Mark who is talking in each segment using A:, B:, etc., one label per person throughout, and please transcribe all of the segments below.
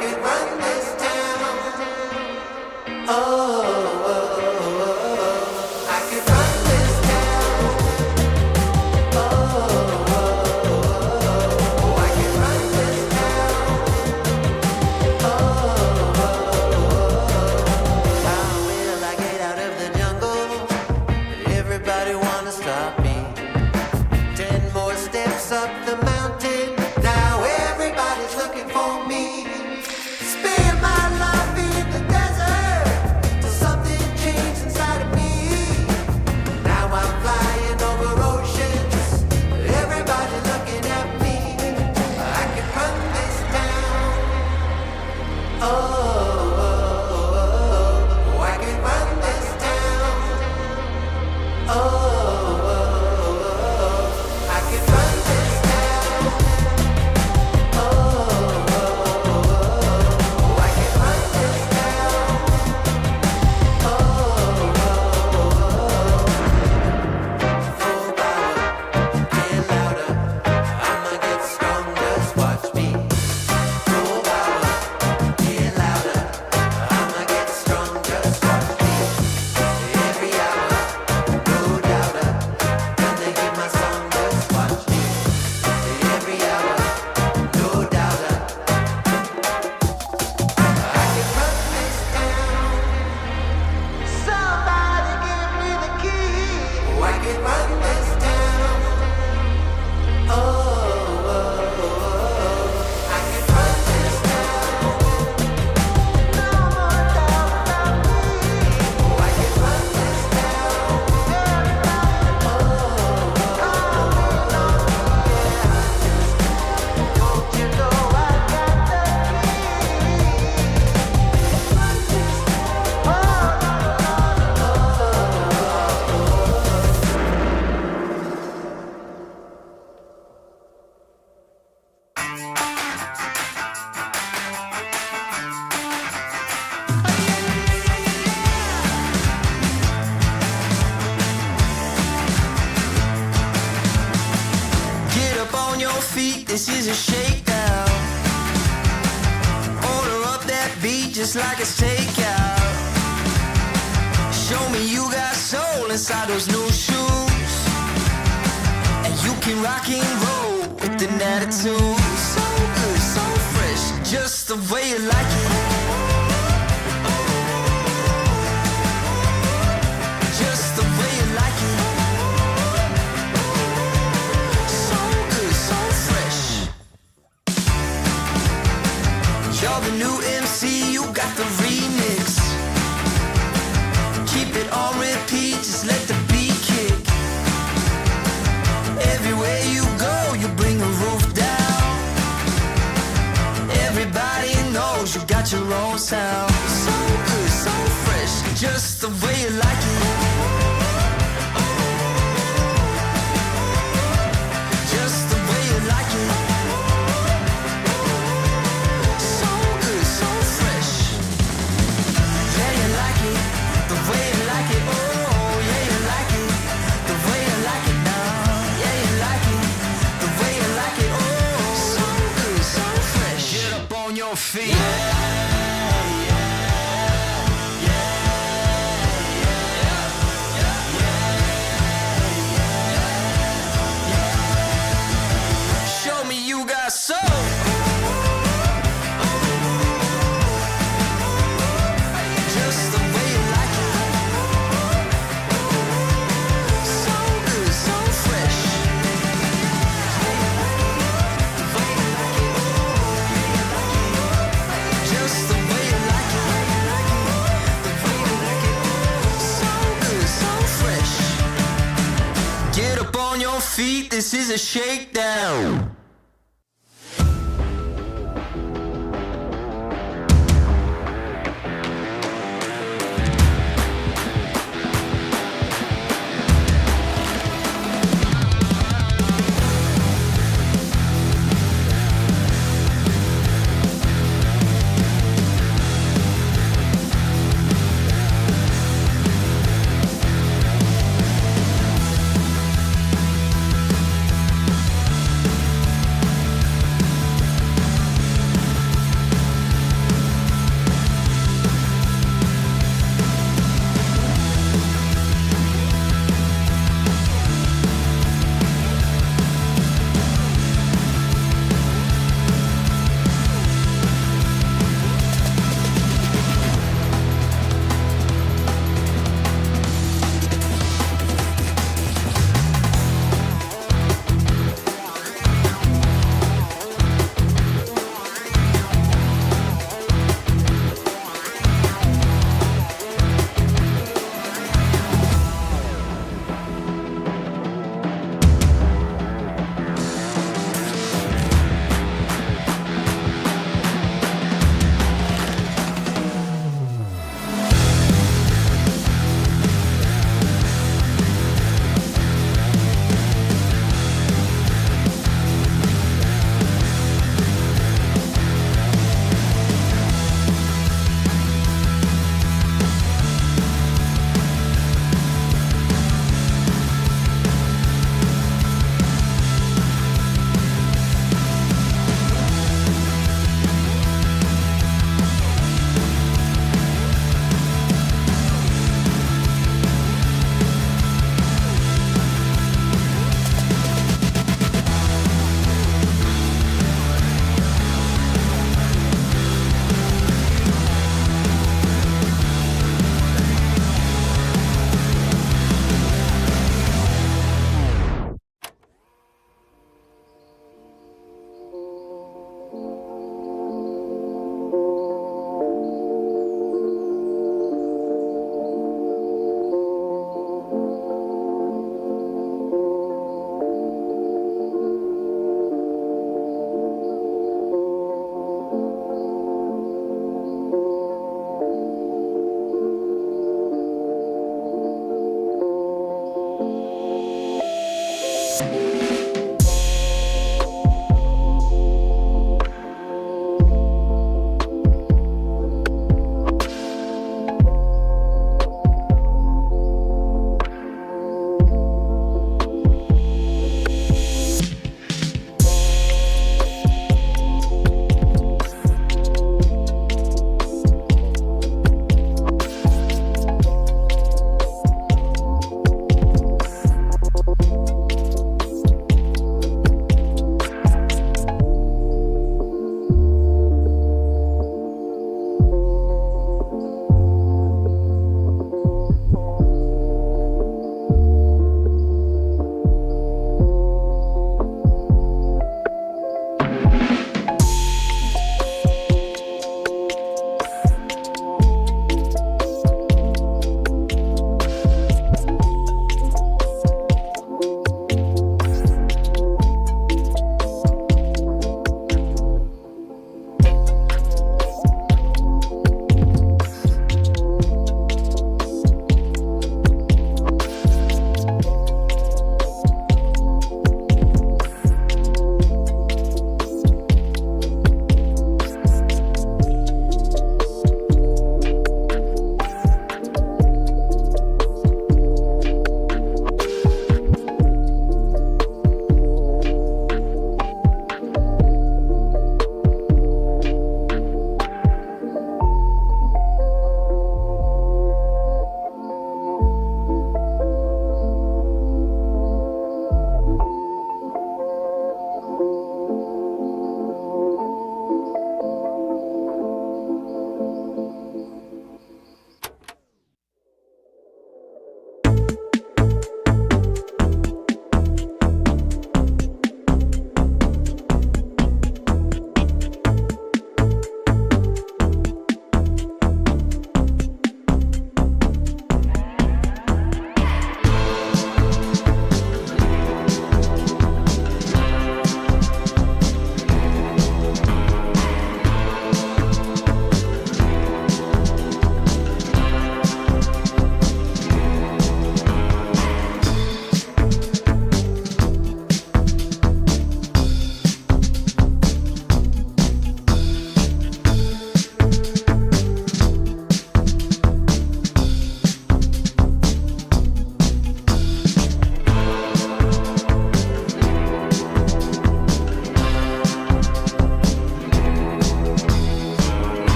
A: could run this town. Oh, I could run this town. Oh, I could run this town. How will I get out of the jungle? Everybody wanna stop me. 10 more steps up the mountain. Now everybody's looking for me. Spend my life in the desert till something changed inside of me. Now I'm flying over oceans. Everybody looking at me. I could run this town. Oh, I could run this town. Oh. This is a shakedown. Order up that beat just like it's takeout. Show me you got soul inside those new shoes, and you can rock and roll with an attitude. So good, so fresh, just the way you like it. Just the way you like it. You're the new MC, you got the remix. Keep it on repeat, just let the beat kick. Everywhere you go, you bring the roof down. Everybody knows you got your own sound. So good, so fresh, just the way you like it. Just the way you like it. Feet. Show me you got soul. Just the way you like it. So good, so fresh. Just the way you like it. The way you like it. So good, so fresh. Get up on your feet, this is a shakedown.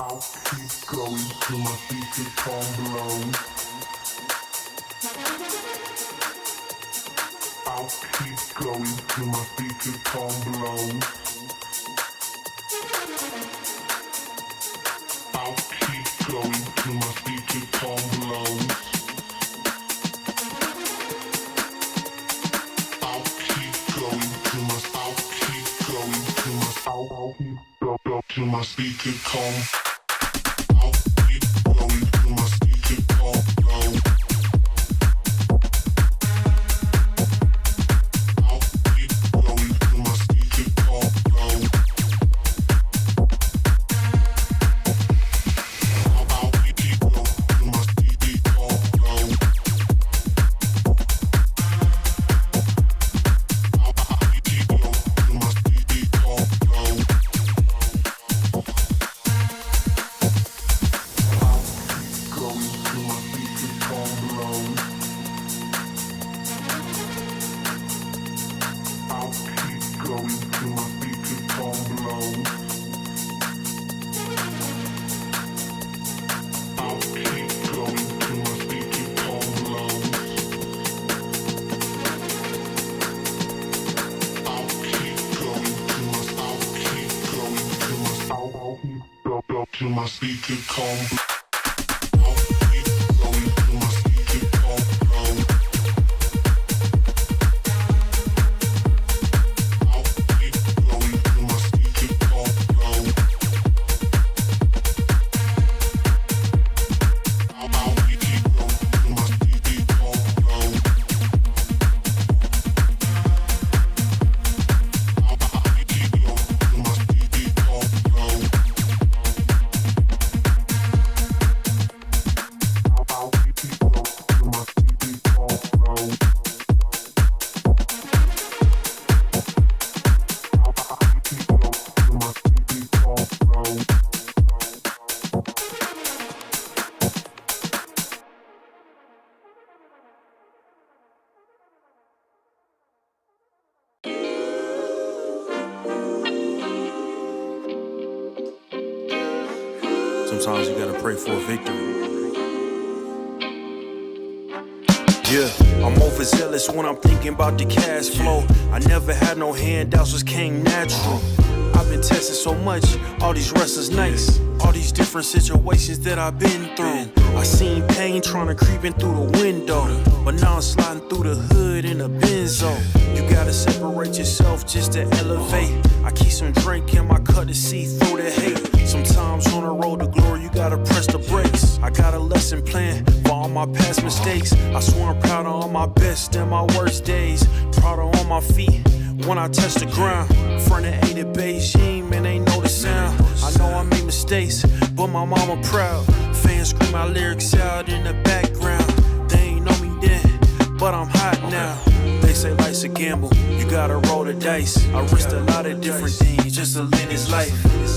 B: I'll keep going till my feet become blown. I'll keep going till my feet become blown. I'll keep going till my feet become blown. I'll keep going till my till my speaker come. I'll keep going till my speaker come low. I'll keep going till my speaker come low. I'll keep going till my speaker come low. I'll keep going till my speaker come low. Till my speaker come. I'll keep going till my speaker come low. I'll keep going till my speaker come low. I'll keep going till my speaker come low. I'll keep going till my speaker come low.
C: Sometimes you gotta pray for a victory. Yeah, I'm overzealous when I'm thinking about the cash flow. I never had no handouts, just came natural. I've been tested so much, all these restless nights, all these different situations that I've been through. I seen pain trying to creep in through the window, but now I'm sliding through the hood in a benzo. You gotta separate yourself just to elevate. I keep some drink in my cup to see through the hate. Sometimes on the road to glory, you gotta press the brakes. I got a lesson plan for all my past mistakes. I swear I'm proud of all my best and my worst days. Proud of all my feet when I touch the ground. Front of ain't it Beijing, man, ain't know the sound. I know I made mistakes, but my mama proud. Fans scream my lyrics out in the background. They ain't know me then, but I'm hot now. They say life's a gamble, you gotta roll the dice. I risked a lot of different things just to live this life.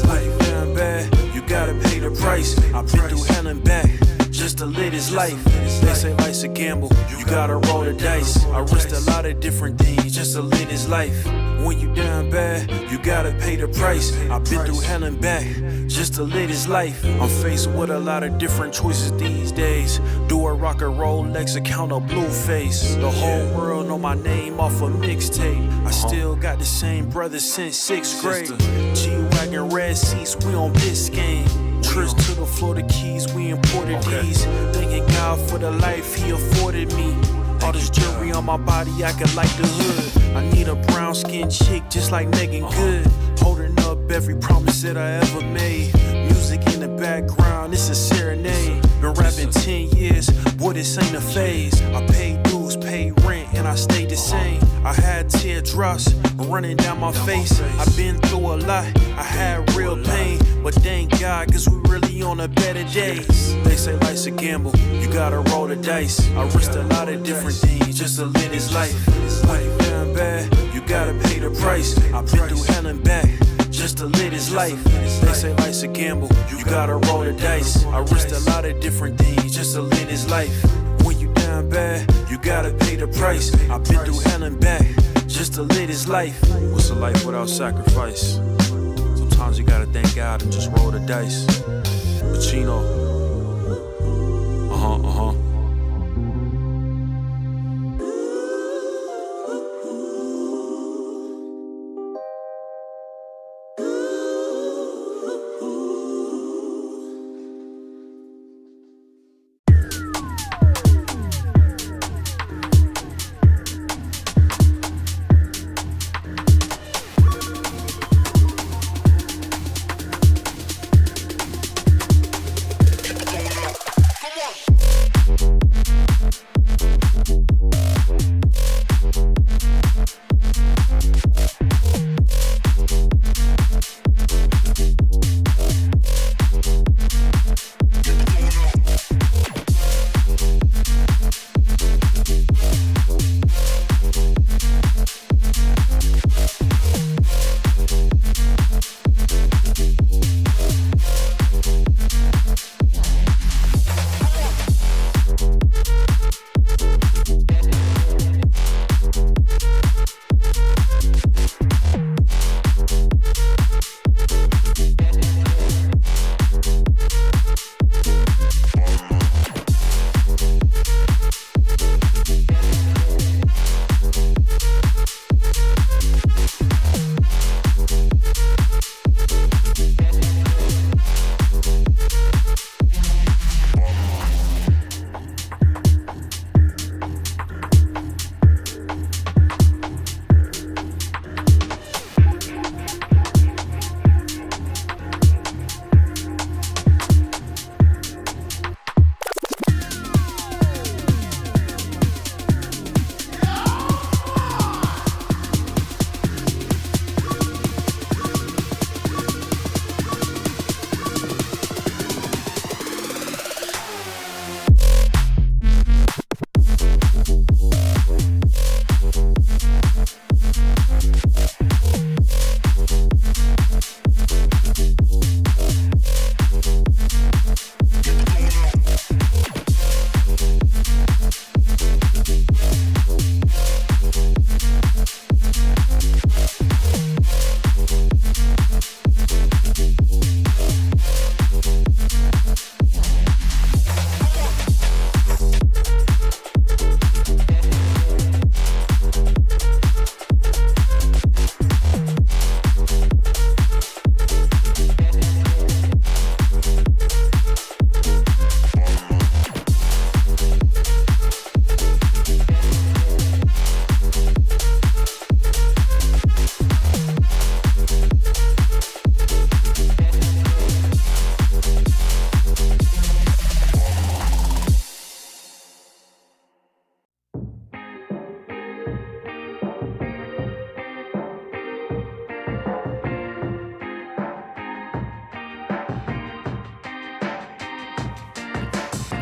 C: Life down bad, you gotta pay the price. I've been through hell and back just to live this life. They say life's a gamble, you gotta roll the dice. I risked a lot of different things just to live this life. When you down bad, you gotta pay the price. I've been through hell and back just to live this life. I'm faced with a lot of different choices these days. Do a rock and roll Lex account of Blueface. The whole world know my name off a mixtape. I still got the same brothers since 6th grade. G-Wagon red seats, we on Biscayne. Trips to the Florida Keys, we imported these. Thanking God for the life he afforded me. All this jewelry on my body, I could light the hood. I need a brown skinned chick just like Megan Good. Holding up every promise that I ever made. Music in the background, it's a serenade. Been rapping 10 years, boy, this ain't a phase. I paid dues, paid rent, and I stayed the same. I had teardrops running down my face. I've been through a lot, I had real pain. But thank God, cause we really on a better days. They say life's a gamble, you gotta roll the dice. I risked a lot of different things just to live this life. Life down bad, you gotta pay the price. I've been through hell and back just to live this life. They say life's a gamble, you gotta roll the dice. I risked a lot of different things just to live this life. When you down bad, you gotta pay the price. I've been through hell and back just to live this life. What's a life without sacrifice? Sometimes you gotta thank God and just roll the dice. Pacino.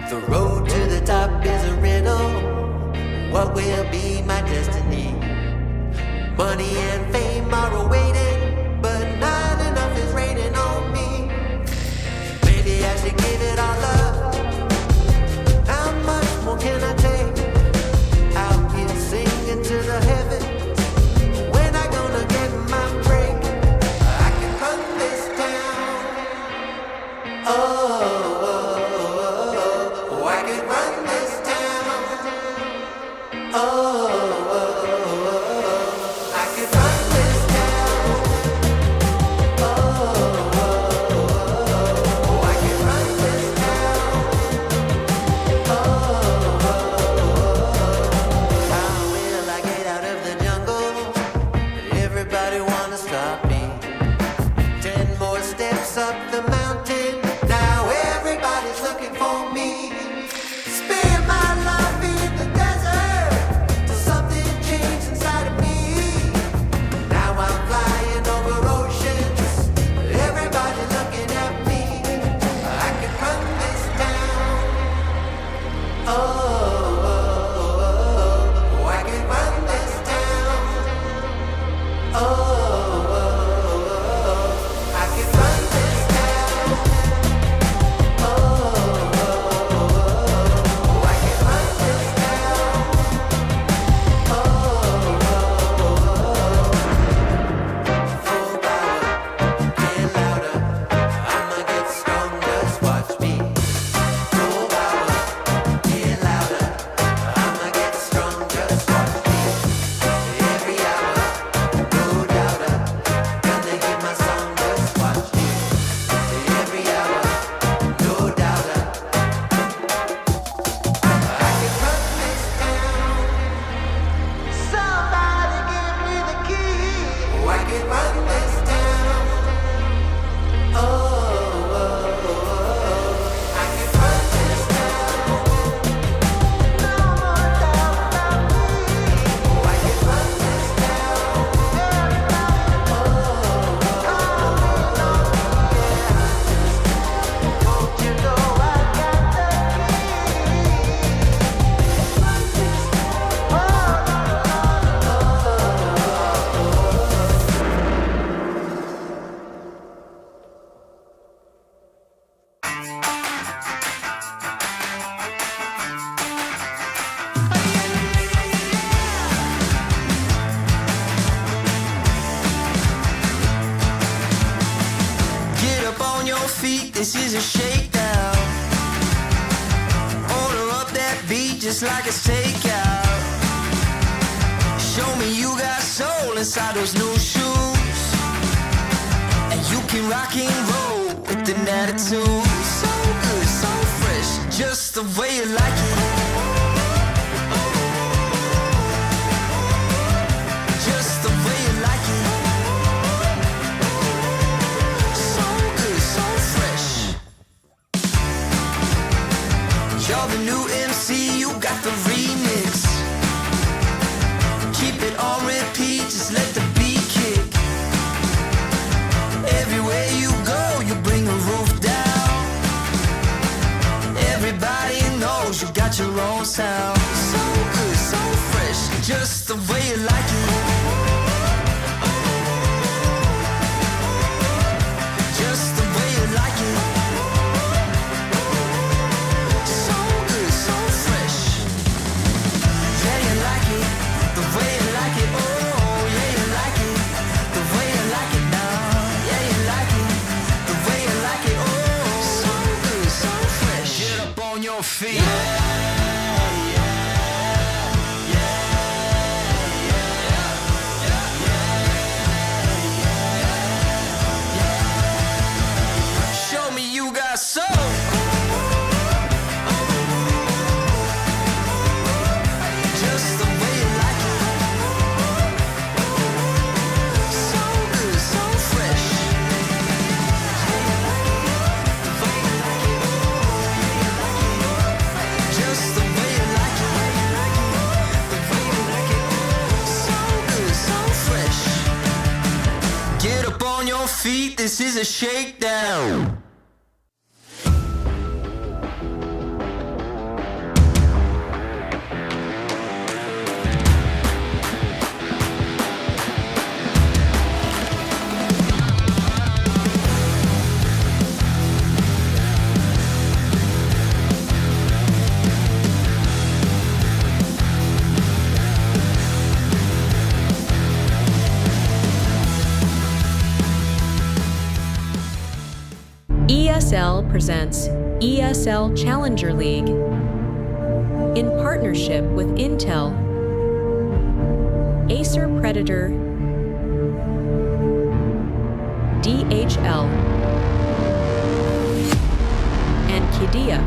A: The road to the top is a riddle. What will be my destiny? Money and fame are awaiting, but not enough is raining on me. Maybe I should give it all up. How much more can I take? Out here singing to the heavens. When I gonna get my break? I can run this town. Oh, I can run this town. Oh, I can run this town. Oh, I can run this town. How will I get out of the jungle? Everybody wanna stop me. 10 more steps up the mountain. Now
D: feet, this is a shakedown. Order up that beat just like it's takeout. Show me you got soul inside those new shoes, and you can rock and roll with an attitude. So good, so fresh, just the way you like it. Just the way you like it. So good, so fresh. You're the new MC, you got the remix. Keep it on repeat, just let the beat kick. Everywhere you go, you bring the roof down. Everybody knows you got your own sound. So good, so fresh, just the way you like it. Just the way you like it. So good, so fresh. Yeah, you like it, the way you like it. Oh, yeah, you like it, the way you like it now. Yeah, you like it, the way you like it. Oh, so good, so fresh. Get up on your feet. Show me you got soul. Just the way you like it. So good, so fresh. Just the way you like it. So good, so fresh. Get up on your feet, this is a shakedown.
E: ESL presents ESL Challenger League in partnership with Intel, Acer Predator, DHL, and Kidia.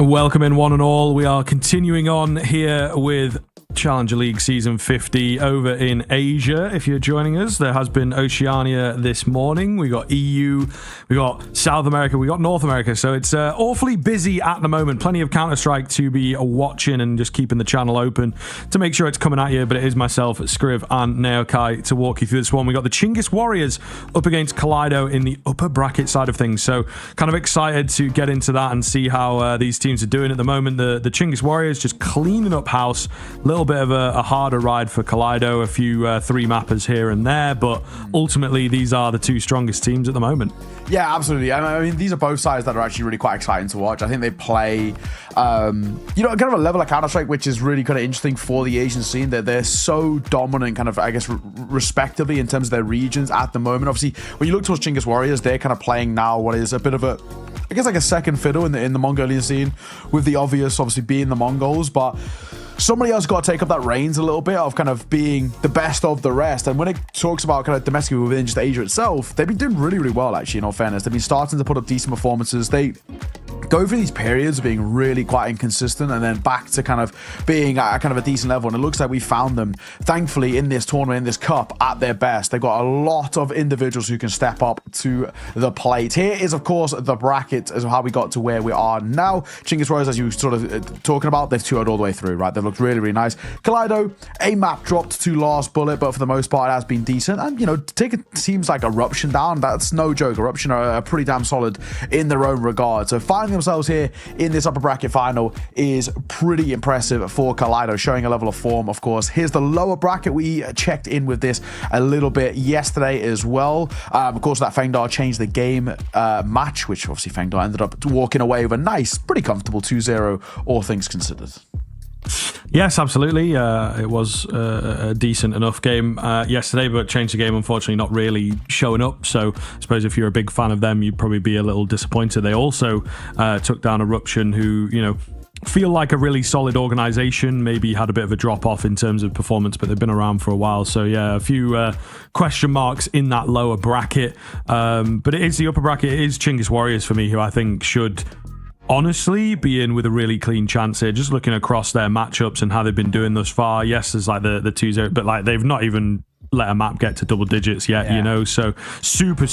F: Welcome in, one and all. We are continuing on here with Challenger League Season 50 over in Asia. If you're joining us, there has been Oceania this morning. We got EU, we got South America, we got North America. So it's awfully busy at the moment. Plenty of Counter-Strike to be watching and just keeping the channel open to make sure it's coming at you. But it is myself, Skriv, and Naokai to walk you through this one. We got the Chinggis Warriors up against Kaleido in the upper bracket side of things. So kind of excited to get into that and see how these teams are doing at the moment. The Chinggis Warriors just cleaning up house. Little bit of a harder ride for Kaleido, a few three mappers here and there, but ultimately these are the two strongest teams at the moment.
G: Yeah, absolutely. I mean, these are both sides that are actually really quite exciting to watch. I think they play, kind of a level of Counter-Strike, which is really kind of interesting for the Asian scene. That they're so dominant, kind of, I guess, respectively in terms of their regions at the moment. Obviously, when you look towards Chinggis Warriors, they're kind of playing now what is a bit of a, I guess, like a second fiddle in the Mongolian scene, with the obvious obviously being the Mongols, but somebody else got to take up that reins a little bit of kind of being the best of the rest. And when it talks about kind of domestically within just Asia itself, they've been doing really, really well, actually, in all fairness. They've been starting to put up decent performances. They go through these periods of being really quite inconsistent and then back to kind of being at kind of a decent level. And it looks like we found them, thankfully, in this tournament, in this cup, at their best. They've got a lot of individuals who can step up to the plate. Here is, of course, the bracket as how we got to where we are now. Chinggis Warriors, as you were sort of talking about, they've 2-0'd all the way through, right? They've looked really, really nice. Kaleido, a map dropped to last bullet, but for the most part, it has been decent. And, you know, taking teams like Eruption down, that's no joke. Eruption are pretty damn solid in their own regard. So 5 finding themselves here in this upper bracket final is pretty impressive for Kaleido, showing a level of form, of course. Here's the lower bracket. We checked in with this a little bit yesterday as well. Of course, that Fengdar changed the game match, which obviously Fengdar ended up walking away with a nice, pretty comfortable 2-0, all things considered.
F: Yes, absolutely. It was a decent enough game yesterday, but changed the game, unfortunately, not really showing up. So I suppose if you're a big fan of them, you'd probably be a little disappointed. They also took down Eruption, who, feel like a really solid organization, maybe had a bit of a drop off in terms of performance, but they've been around for a while. So yeah, a few question marks in that lower bracket. But it is the upper bracket. It is Chinggis Warriors for me, who I think should honestly be in with a really clean chance here. Just looking across their matchups and how they've been doing thus far. Yes, there's like the 2-0, but like they've not even let a map get to double digits yet, so super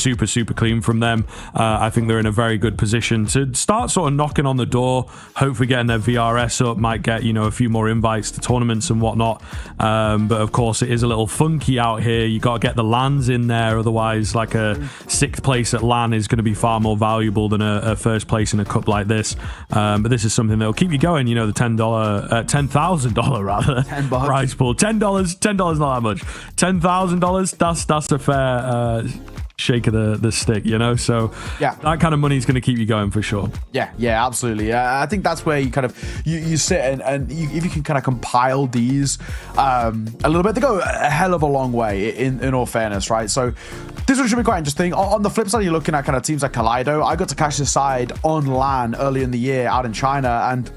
F: clean from them. I think they're in a very good position to start sort of knocking on the door, hopefully getting their VRS up, might get a few more invites to tournaments and whatnot, but of course it is a little funky out here. You got to get the LANs in there, otherwise like a 6th place at LAN is going to be far more valuable than a first place in a cup like this, but this is something that will keep you going. The $10,000 rather
G: $10
F: prize pool. $10 not that much. $10,000, that's a fair shake of the stick, so
G: yeah,
F: that kind of money is going to keep you going for sure.
G: Yeah, absolutely. I think that's where you kind of you sit and if you can kind of compile these a little bit, they go a hell of a long way in all fairness, right? So this one should be quite interesting. On the flip side, you're looking at kind of teams like Kaleido. I got to catch this side on LAN early in the year out in China, and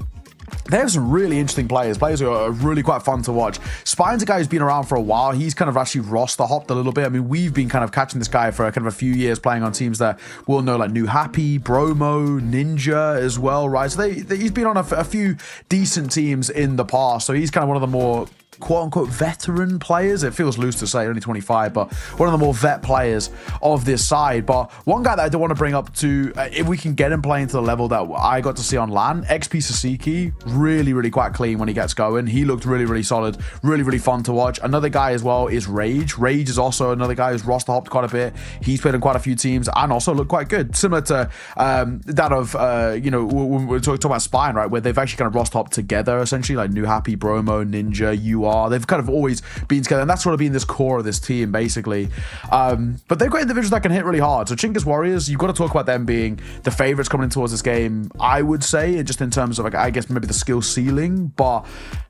G: they have some really interesting players who are really quite fun to watch. Spine's a guy who's been around for a while. He's kind of actually roster hopped a little bit. I mean, we've been kind of catching this guy for kind of a few years, playing on teams that we'll know, like New Happy, Bromo, Ninja as well, right? So he's been on a few decent teams in the past. So he's kind of one of the more quote-unquote veteran players. It feels loose to say, only 25, but one of the more vet players of this side. But one guy that I do want to bring up to, if we can get him playing to the level that I got to see on LAN, XP Sasiki, really quite clean when he gets going. He looked really solid, really fun to watch. Another guy as well is Rage. Rage is also another guy who's roster hopped quite a bit. He's played in quite a few teams and also looked quite good, similar to that of when we're talking about Spine, right, where they've actually kind of roster hopped together, essentially, like New Happy, Bromo, Ninja, UR. They've kind of always been together, and that's sort of been this core of this team, basically. But they've got individuals that can hit really hard. So Chinggis Warriors, you've got to talk about them being the favorites coming in towards this game, I would say, just in terms of, like, I guess maybe the skill ceiling. But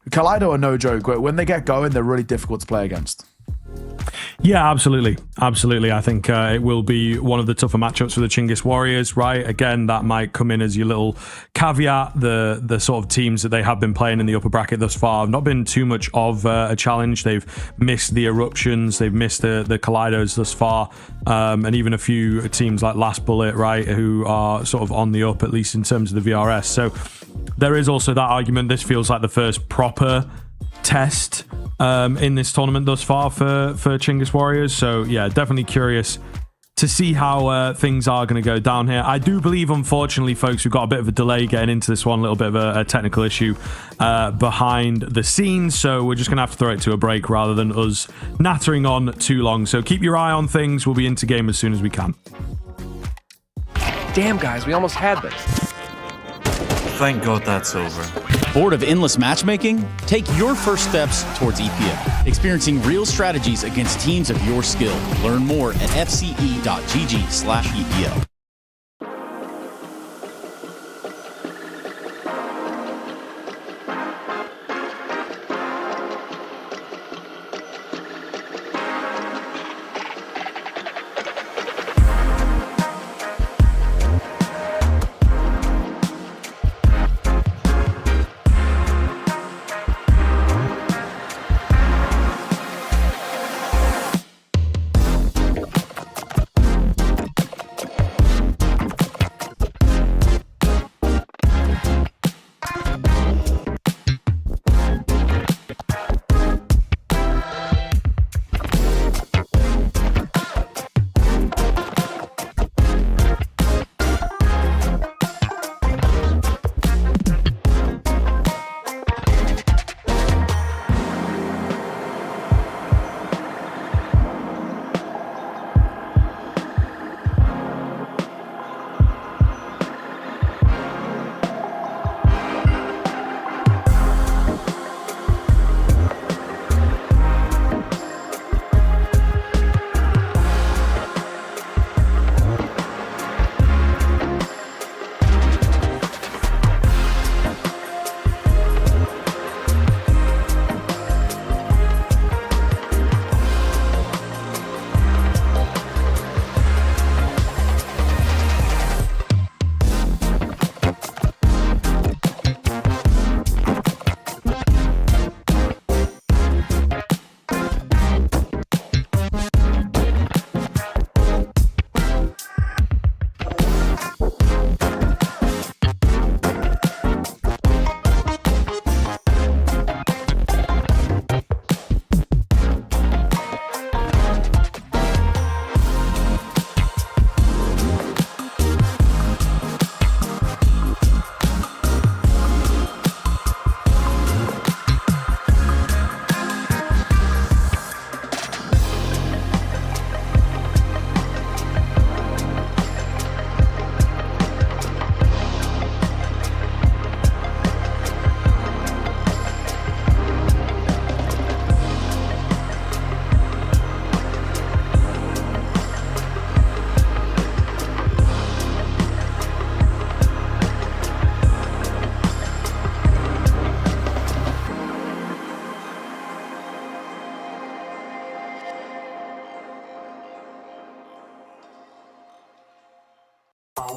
G: Kaleido are no joke. When they get going, they're really difficult to play against.
F: Yeah, absolutely. I think it will be one of the tougher matchups for the Chinggis Warriors, right? Again, that might come in as your little caveat. The sort of teams that they have been playing in the upper bracket thus far have not been too much of a challenge. They've missed the Eruptions, they've missed the Kaleidos thus far, and even a few teams like Last Bullet, right, who are sort of on the up, at least in terms of the VRS. So there is also that argument. This feels like the first proper test in this tournament thus far for Chinggis Warriors. So yeah, definitely curious to see how things are going to go down here. I do believe, unfortunately, folks, we've got a bit of a delay getting into this one, a little bit of a technical issue behind the scenes, so we're just going to have to throw it to a break rather than us nattering on too long. So keep your eye on things. We'll be into game as soon as we can.
H: Damn, guys, we almost had this.
I: Thank God that's over.
J: Bored of endless matchmaking? Take your first steps towards EPL, experiencing real strategies against teams of your skill. Learn more at fce.gg/EPL.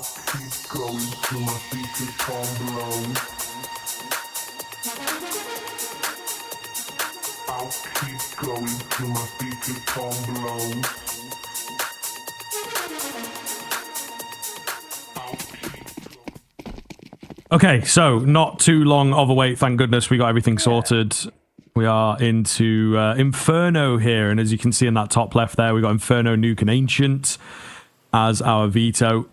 B: keep going till my feet become blown. I'll keep going till my feet become blown.
F: Okay, so not too long of a wait. Thank goodness we got everything sorted. We are into Inferno here, and as you can see in that top left there, we got Inferno, Nuke, and Ancient as our veto,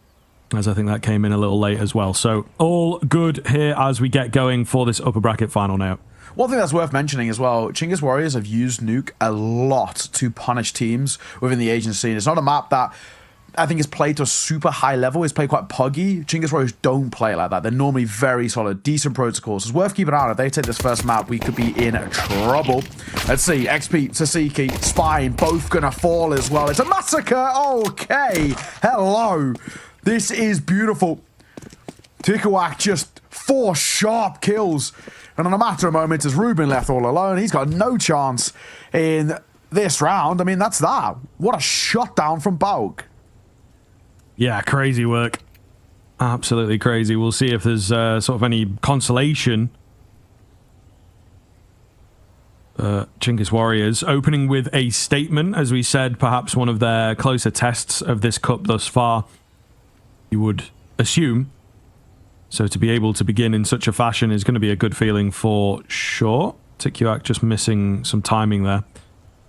F: as I think that came in a little late as well. So all good here as we get going for this upper bracket final now.
G: One thing that's worth mentioning as well, Chinggis Warriors have used Nuke a lot to punish teams within the Asian scene. It's not a map that I think is played to a super high level. It's played quite puggy. Chinggis Warriors don't play it like that. They're normally very solid, decent protocols. It's worth keeping an eye on. If they take this first map, we could be in trouble. Let's see. XP, Sasiki, Spine, both gonna fall as well. It's a massacre. Okay. Hello. This is beautiful. Tikuak just 4 sharp kills. And in a matter of moments, as Ruben left all alone, he's got no chance in this round. I mean, that's that. What a shutdown from Bauk.
F: Yeah, crazy work. Absolutely crazy. We'll see if there's sort of any consolation. Chinggis Warriors opening with a statement, as we said, perhaps one of their closer tests of this cup thus far, you would assume. So to be able to begin in such a fashion is going to be a good feeling for sure. Tikuak just missing some timing there.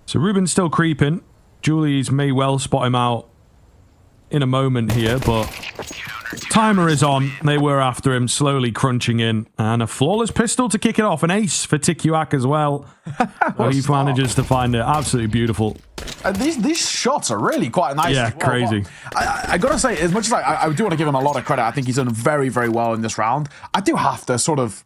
F: So Ruben's still creeping. Julie's may well spot him out in a moment here, but timer is on. They were after him, slowly crunching in, and a flawless pistol to kick it off. An ace for Tikuak as well. He manages to find it. Absolutely beautiful.
G: And these shots are really quite nice.
F: Yeah,
G: as well.
F: crazy.
G: I gotta say, as much as I do want to give him a lot of credit, I think he's done very, very well in this round. I do have to sort of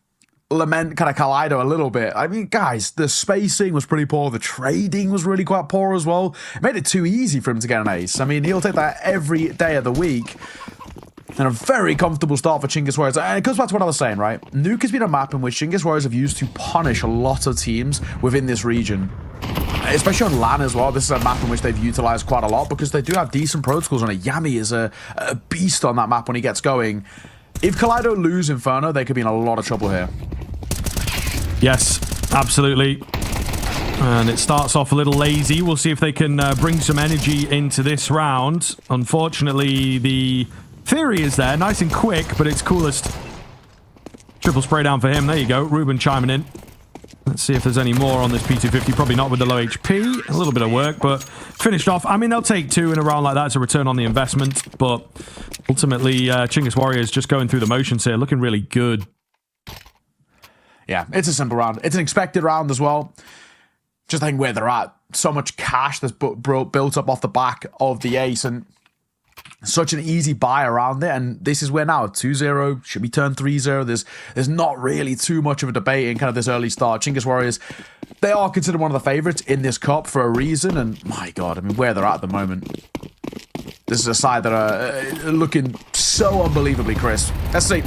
G: lament kind of Kaleido a little bit. I mean, guys, the spacing was pretty poor. The trading was really quite poor as well. It made it too easy for him to get an ace. I mean, he'll take that every day of the week. And a very comfortable start for Chinggis Warriors. And it goes back to what I was saying, right? Nuke has been a map in which Chinggis Warriors have used to punish a lot of teams within this region. Especially on LAN as well. This is a map in which they've utilized quite a lot because they do have decent protocols on it. Yami is a beast on that map when he gets going. If Kaleido lose Inferno, they could be in a lot of trouble here.
F: Yes, absolutely. And it starts off a little lazy. We'll see if they can bring some energy into this round. Unfortunately, the theory is there. Nice and quick, but it's coolest. Triple spray down for him. There you go. Ruben chiming in. Let's see if there's any more on this P250. Probably not with the low HP. A little bit of work, but finished off. I mean, they'll take 2 in a round like that as a return on the investment. But ultimately, Chinggis Warriors just going through the motions here. Looking really good.
G: Yeah, it's a simple round. It's an expected round as well. Just think where they're at. So much cash that's built up off the back of the ace, and such an easy buy around it. And this is where now 2-0 should be turned 3-0. There's not really too much of a debate in kind of this early start. Chinggis Warriors, they are considered one of the favorites in this cup for a reason. And my God, I mean, where they're at the moment. This is a side that are looking so unbelievably crisp. Let's see.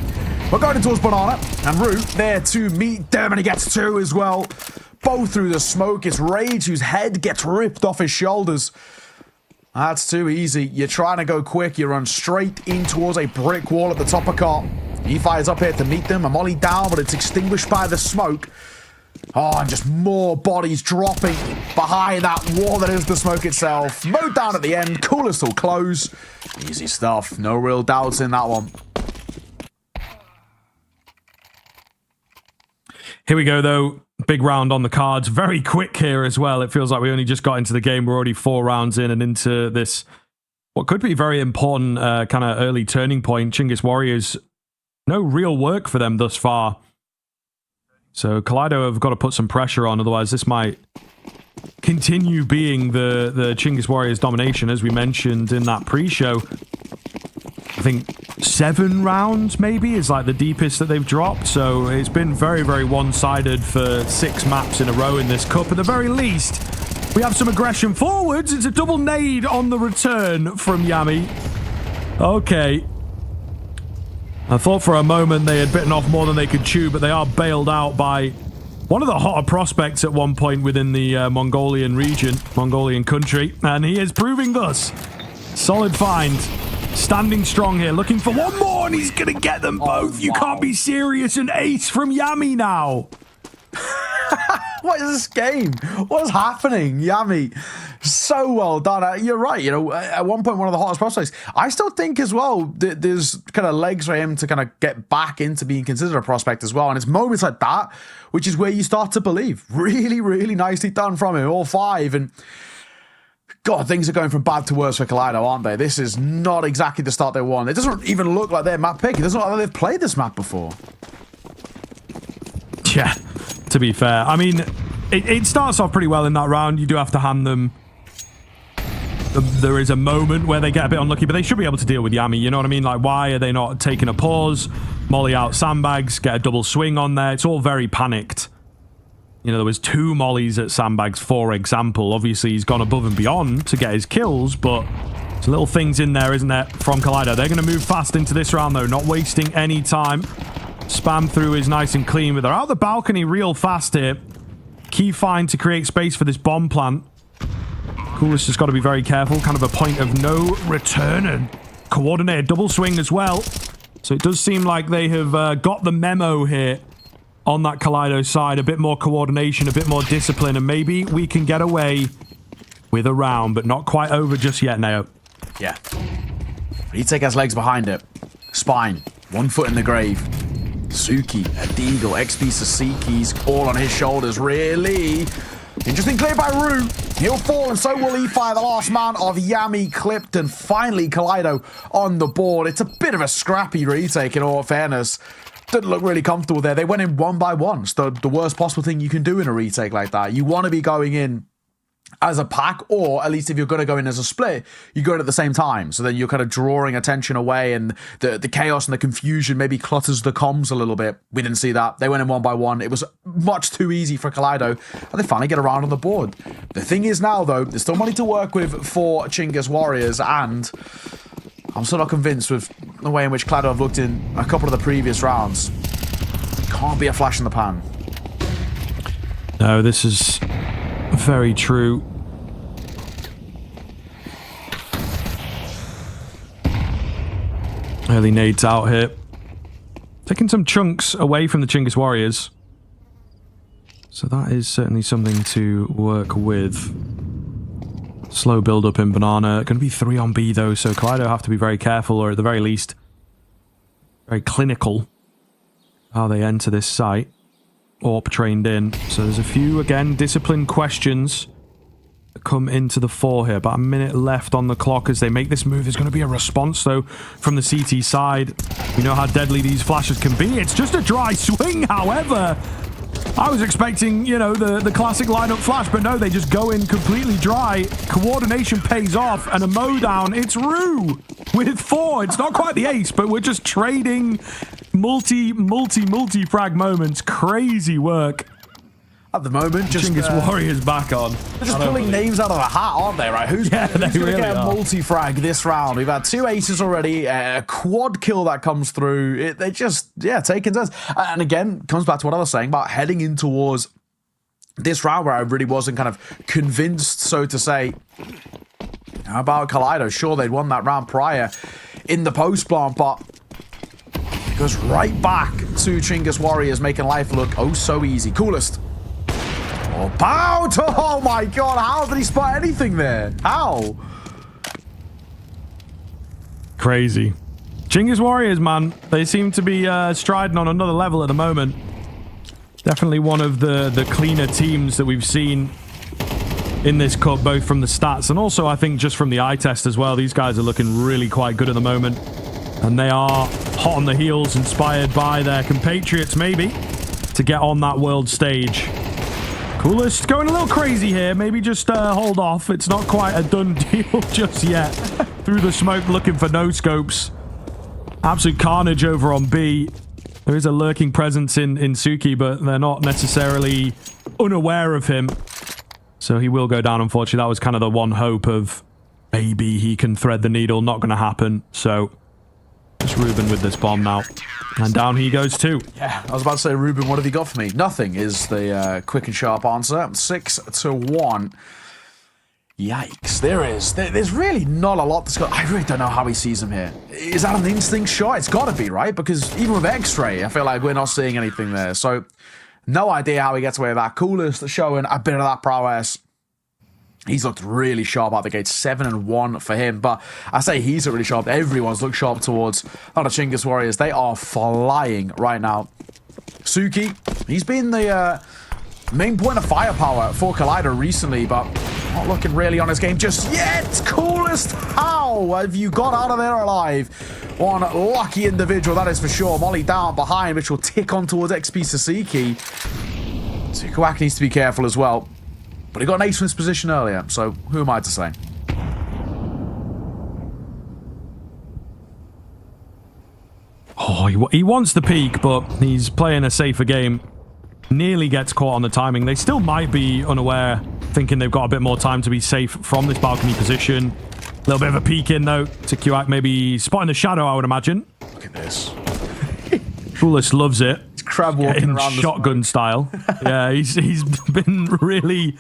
G: We're going towards Banana and Root there to meet them, and he gets 2 as well. Both through the smoke. It's Rage whose head gets ripped off his shoulders. That's too easy. You're trying to go quick. You run straight in towards a brick wall at the top of car. He fires up here to meet them. A molly down, but it's extinguished by the smoke. Oh, and just more bodies dropping behind that wall that is the smoke itself. Mowed down at the end. Coolest will close. Easy stuff. No real doubts in that one.
F: Here we go, though. Big round on the cards. Very quick here as well. It feels like we only just got into the game. We're already 4 rounds in and into this, what could be very important kind of early turning point. Chinggis Warriors, no real work for them thus far. So Kaleido have got to put some pressure on. Otherwise, this might continue being the Chinggis Warriors domination, as we mentioned in that pre-show. I think 7 rounds maybe is like the deepest that they've dropped. So it's been very, very one-sided for 6 maps in a row in this cup. At the very least, we have some aggression forwards. It's a double nade on the return from Yami. Okay. I thought for a moment they had bitten off more than they could chew, but they are bailed out by one of the hotter prospects at one point within the Mongolian region, Mongolian country. And he is proving thus. Solid find. standing strong here, looking for one more, and he's going to get them both. You can't be serious. An ace from Yami now.
G: What is this game? What is happening? Yami, so well done. You're right. You know, at one point, one of the hottest prospects. I still think as well that there's kind of legs for him to kind of get back into being considered a prospect as well. And it's moments like that, which is where you start to believe. Really, really nicely done from him, all 5. And God, things are going from bad to worse for Kaleido, aren't they? This is not exactly the start they want. It doesn't even look like their map pick. It doesn't look like they've played this map before.
F: Yeah, to be fair. I mean, it starts off pretty well in that round. You do have to hand them. There is a moment where they get a bit unlucky, but they should be able to deal with Yami. You know what I mean? Like, why are they not taking a pause, molly out sandbags, get a double swing on there? It's all very panicked. You know, there was 2 mollies at sandbags, for example. Obviously, he's gone above and beyond to get his kills, but there's little things in there, isn't there, from Kaleido. They're going to move fast into this round, though, not wasting any time. Spam through is nice and clean, but they're out the balcony real fast here. Key find to create space for this bomb plant. Coolest has got to be very careful. Kind of a point of no return, and coordinated double swing as well. So it does seem like they have got the memo here on that Kaleido side. A bit more coordination, a bit more discipline, and maybe we can get away with a round, but not quite over just yet, Neo.
G: Yeah. Retake has legs behind it. Spine. 1 foot in the grave. Suki, a Deagle, XP Sasiki's all on his shoulders, really. Interesting clear by Rue. He'll fall and so will E5. The last man of Yami clipped, and finally Kaleido on the board. It's a bit of a scrappy retake in all fairness. Didn't look really comfortable there. They went in 1 by 1. It's the worst possible thing you can do in a retake like that. You want to be going in as a pack, or at least if you're going to go in as a split, you go in at the same time. So then you're kind of drawing attention away, and the chaos and the confusion maybe clutters the comms a little bit. We didn't see that. They went in 1 by 1. It was much too easy for Kaleido, and they finally get around on the board. The thing is now, though, there's still money to work with for Chinggis Warriors, and I'm still not convinced with the way in which Kaleido have looked in a couple of the previous rounds. Can't be a flash in the pan.
F: No, this is very true. Early nades out here. Taking some chunks away from the Chinggis Warriors. So that is certainly something to work with. Slow build up in Banana. Going to be 3 on B though, so Kaleido have to be very careful, or at the very least, very clinical how they enter this site. AWP trained in. So there's a few, again, discipline questions that come into the fore here. About a minute left on the clock as they make this move. There's going to be a response, though, from the CT side. We know how deadly these flashes can be. It's just a dry swing, however. I was expecting, you know, the classic lineup flash, but no, they just go in completely dry. Coordination pays off, and a mow down. It's Rue with 4. It's not quite the ace, but we're just trading multi-frag moments. Crazy work.
G: At the moment, just
F: Chinggis Warriors back on.
G: They're just pulling names out of the hat, aren't they? Right? Who's going to get a multi-frag this round? We've had 2 aces already, a quad kill that comes through. They just, taking turns. And again, comes back to what I was saying about heading in towards this round where I really wasn't kind of convinced, so to say, about Kaleido. Sure, they'd won that round prior in the post plant, but it goes right back to Chinggis Warriors, making life look oh so easy. Coolest. Oh, bow to, oh my god, how did he spot anything there? How?
F: Crazy. Chinggis Warriors, man, they seem to be striding on another level at the moment. Definitely one of the cleaner teams that we've seen in this cup, both from the stats and also I think just from the eye test as well. These guys are looking really quite good at the moment, and they are hot on the heels, inspired by their compatriots maybe to get on that world stage. Coolest going a little crazy here. Maybe just hold off. It's not quite a done deal just yet. Through the smoke looking for no scopes. Absolute carnage over on B. There is a lurking presence in Suki, but they're not necessarily unaware of him. So he will go down, unfortunately. That was kind of the one hope of maybe he can thread the needle. Not going to happen. So just Ruben with this bomb now. And down he goes too.
G: Yeah, I was about to say, Ruben, what have you got for me? Nothing is the quick and sharp answer. 6-1. Yikes. There's really not a lot to score. I really don't know how he sees him here. Is that an instinct shot? It's got to be, right? Because even with X-ray, I feel like we're not seeing anything there. So, no idea how he gets away with that. Coolest showing a bit of that prowess. He's looked really sharp out the gate. 7-1 for him. But I say he's looked really sharp. Everyone's looked sharp towards the Chinggis Warriors. They are flying right now. Suki, he's been the main point of firepower for Kaleido recently, but not looking really on his game just yet. Coolest, how have you got out of there alive? One lucky individual, that is for sure. Molly down behind, which will tick on towards XP Sasiki. Sukuak needs to be careful as well. But he got an ace from his position earlier, so who am I to say?
F: Oh, he wants the peak, but he's playing a safer game. Nearly gets caught on the timing. They still might be unaware, thinking they've got a bit more time to be safe from this balcony position. A little bit of a peek in, though, to Kuak, maybe spotting the shadow, I would imagine.
G: Look at this.
F: Coolest loves it.
G: It's crab walking around
F: shotgun style. Yeah, he's been really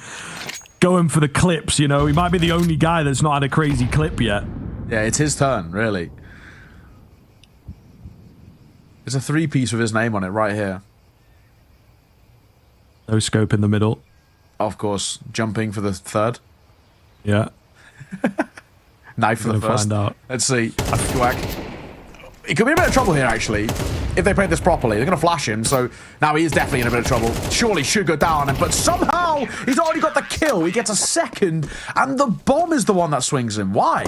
F: going for the clips, you know. He might be the only guy that's not had a crazy clip yet.
G: Yeah, it's his turn, really. There's a 3-piece with his name on it right here.
F: No scope in the middle.
G: Of course, jumping for the third.
F: Yeah.
G: Knife for the first.
F: Find out.
G: Let's see. Whack. He could be in a bit of trouble here, actually. If they play this properly, they're going to flash him. So now he is definitely in a bit of trouble. Surely should go down. But somehow he's already got the kill. He gets a second. And the bomb is the one that swings him. Why?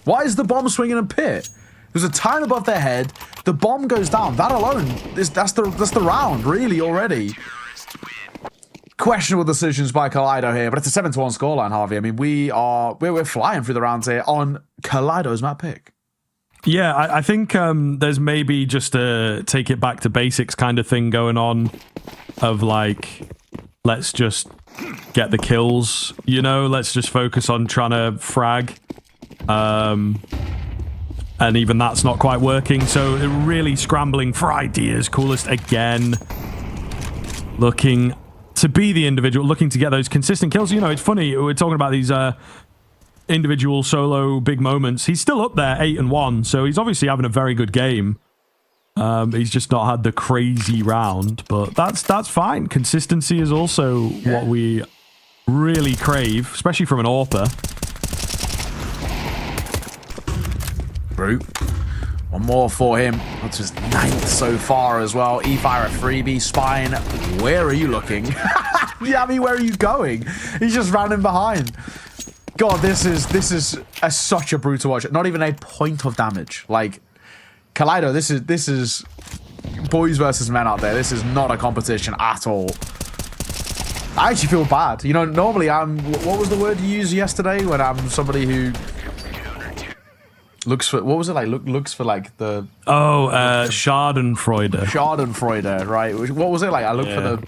G: Why is the bomb swinging in pit? There's a time above their head. The bomb goes down. That alone, that's the round, really, already. Questionable decisions by Kaleido here, but it's a 7-1 scoreline, Harvey. I mean, we're flying through the rounds here on Kaleido's map pick.
F: Yeah, I think there's maybe just a take it back to basics kind of thing going on of like, let's just get the kills, you know, let's just focus on trying to frag. And even that's not quite working, so really scrambling for ideas. Coolest again. Looking to be the individual, looking to get those consistent kills. You know, it's funny, we're talking about these individual solo big moments. He's still up there 8-1, so he's obviously having a very good game. He's just not had the crazy round, but that's fine. Consistency is also what we really crave, especially from an AWPer.
G: Brute. One more for him. That's his 9th so far as well. E-Fire a freebie. Spine, where are you looking? Yeah, I mean, where are you going? He's just running behind. God, this is such a brute to watch. Not even a point of damage. Like, Kaleido, this is boys versus men out there. This is not a competition at all. I actually feel bad. You know, normally what was the word you used yesterday when I'm somebody who looks for, what was it like? Looks for like the...
F: Oh, Schadenfreude.
G: Schadenfreude, right? What was it like? I look for the...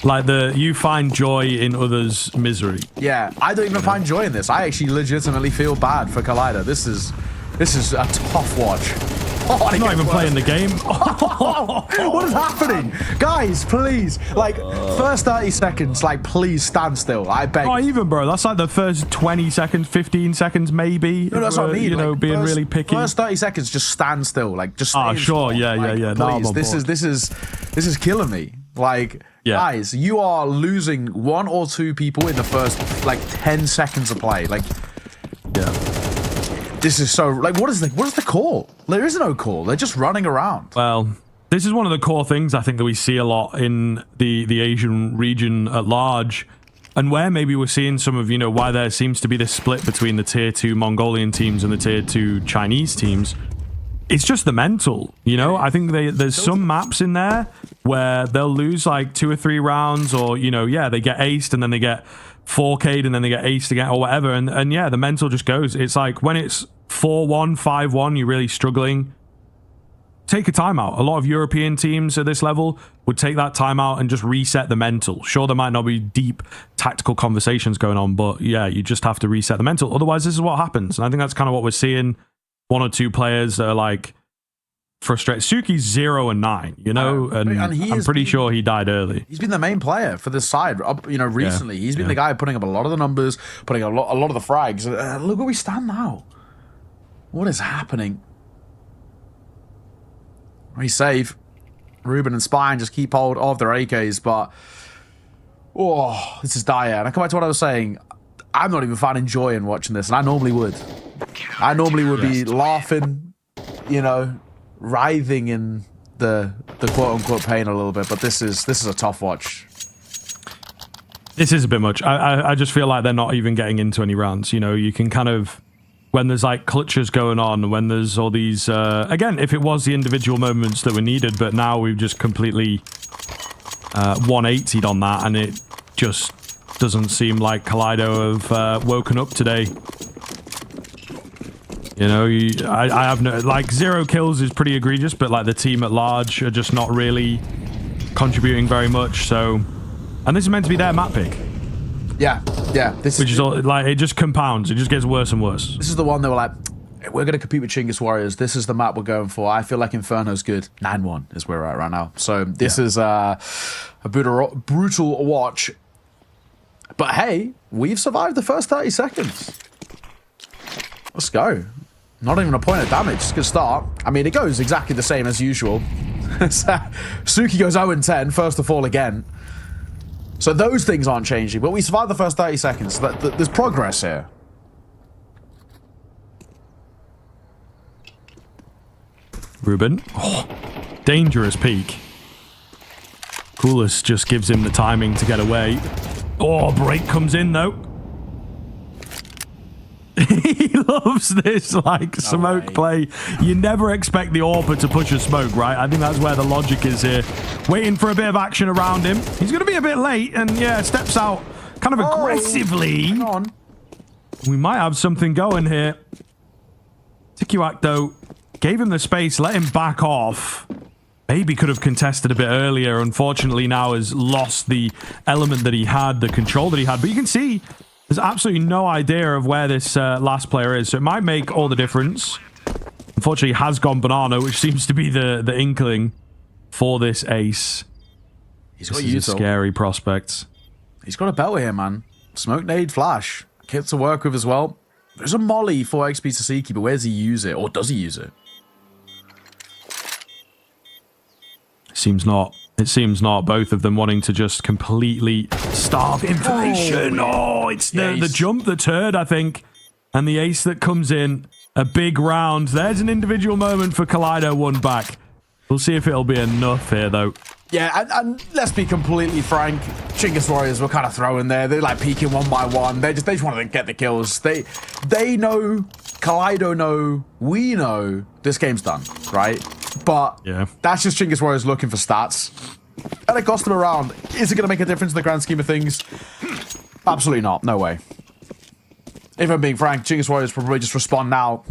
F: Like you find joy in others' misery.
G: Yeah, I don't even find joy in this. I actually legitimately feel bad for Kaleido. This is a tough watch. Oh,
F: I'm not even playing the game.
G: What is happening? Guys, please. Like, first 30 seconds, like, please stand still. I beg.
F: Not even, bro. That's like the first 20 seconds, 15 seconds, maybe.
G: No, that's what I mean.
F: You know,
G: like,
F: being really picky.
G: First 30 seconds, just stand still. Like, just stay in
F: sure.
G: spot.
F: Yeah,
G: like,
F: yeah.
G: Please, this is killing me. Like, guys, you are losing 1 or 2 people in the first, like, 10 seconds of play. Like,
F: yeah.
G: This is so, like, what is the call? There is no call. They're just running around.
F: Well, this is one of the core things I think that we see a lot in the Asian region at large, and where maybe we're seeing some of, you know, why there seems to be this split between the tier 2 Mongolian teams and the tier 2 Chinese teams. It's just the mental, you know? I think there's some maps in there where they'll lose like 2 or 3 rounds, or, you know, they get aced and then they get 4K'd and then they get aced again or whatever, and yeah, the mental just goes. It's like when it's 4-1, 5-1, you're really struggling, take a timeout. A lot of European teams at this level would take that timeout and just reset the mental. Sure, there might not be deep tactical conversations going on, but yeah, you just have to reset the mental. Otherwise, this is what happens. And I think that's kind of what we're seeing. 1 or 2 players that are like frustrated. Suki's 0 and 9, you know, and I'm pretty sure he died early.
G: He's been the main player for this side, you know, recently. He's been the guy putting up a lot of the numbers, putting a lot of the frags. Look where we stand now. What is happening? He's safe. Ruben and Spine just keep hold of their AKs, but this is dire. And I come back to what I was saying. I'm not even finding joy in watching this, and I normally would. I normally would be laughing, you know, writhing in the quote unquote pain a little bit, but this is a tough watch.
F: This is a bit much. I just feel like they're not even getting into any rounds. You know, you can kind of, when there's like clutches going on, when there's all these again, if it was the individual moments that were needed, but now we've just completely 180'd on that, and it just doesn't seem like Kaleido have woken up today. You know, I have no, like, 0 kills is pretty egregious, but like the team at large are just not really contributing very much. So, and this is meant to be their map pick.
G: Yeah.
F: Which is all, like, it just compounds. It just gets worse and worse.
G: This is the one they were like, we're going to compete with Chinggis Warriors. This is the map we're going for. I feel like Inferno's good. 9-1 is where we're at right now. So this is a brutal watch. But hey, we've survived the first 30 seconds. Let's go. Not even a point of damage. It's a good start. I mean, it goes exactly the same as usual. Suki goes 0-10, first to fall again. So those things aren't changing, but we survived the first 30 seconds. There's progress here.
F: Ruben. Oh, dangerous peek. Coolest just gives him the timing to get away. Oh, break comes in, though. He loves this, like, smoke play. You never expect the AWPer to push a smoke, right? I think that's where the logic is here. Waiting for a bit of action around him. He's going to be a bit late, and yeah, steps out kind of aggressively.
G: Hang on.
F: We might have something going here. Tikiwak, though, gave him the space, let him back off. Maybe could have contested a bit earlier. Unfortunately, now has lost the element that he had, the control that he had. But you can see there's absolutely no idea of where this last player is. So it might make all the difference. Unfortunately, has gone banana, which seems to be the inkling for this ace.
G: He's got
F: a scary prospect.
G: He's got a belt here, man. Smoke nade flash. Kit to work with as well. There's a molly for XP Sasiki, but where does he use it? Or does he use it?
F: Seems not. It seems not. Both of them wanting to just completely starve information. Oh, it's the jump that's heard, I think. And the ace that comes in. A big round. There's an individual moment for Kaleido, one back. We'll see if it'll be enough here, though.
G: Yeah, and let's be completely frank. Chinggis Warriors were kind of throwing there. They're like peeking one by one. They just wanted to get the kills. They know, Kaleido know, we know this game's done, right? But that's just Chinggis Warriors looking for stats. And it cost them a round. Is it going to make a difference in the grand scheme of things? Absolutely not. No way. If I'm being frank, Chinggis Warriors probably just respond now,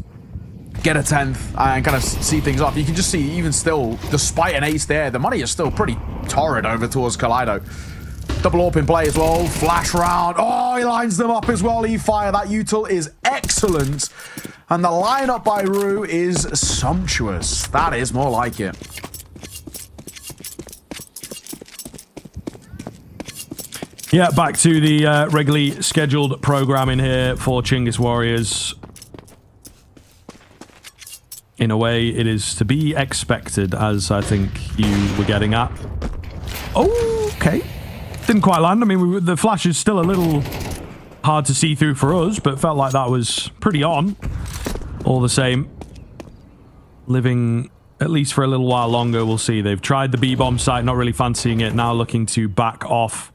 G: get a 10th, and kind of see things off. You can just see, even still, despite an ace there, the money is still pretty torrid over towards Kaleido. Double AWP in play as well. Flash round. Oh, he lines them up as well. E-fire. That util is excellent. And the lineup by Rue is sumptuous. That is more like it.
F: Yeah, back to the regularly scheduled programming here for Chinggis Warriors. In a way, it is to be expected, as I think you were getting at. Oh, okay. Didn't quite land. I mean, the flash is still a little hard to see through for us, but felt like that was pretty on. All the same. Living at least for a little while longer, we'll see. They've tried the B-bomb site, not really fancying it. Now looking to back off.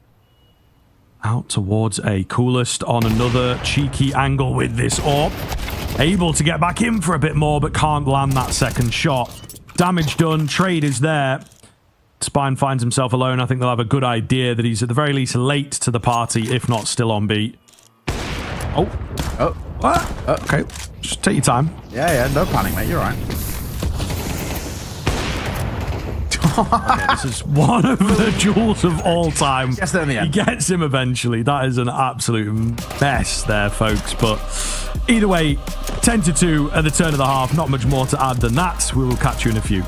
F: Out towards a coolest on another cheeky angle with this AWP. Able to get back in for a bit more, but can't land that second shot. Damage done. Trade is there. Spine finds himself alone. I think they'll have a good idea that he's at the very least late to the party, if not still on beat. Okay. Just take your time.
G: Yeah, no panic, mate. You're right.
F: Okay, this is one of the jewels of all time.
G: Gets there in the end.
F: He gets him eventually. That is an absolute mess there, folks. But either way, 10-2 at the turn of the half. Not much more to add than that. We will catch you in a few.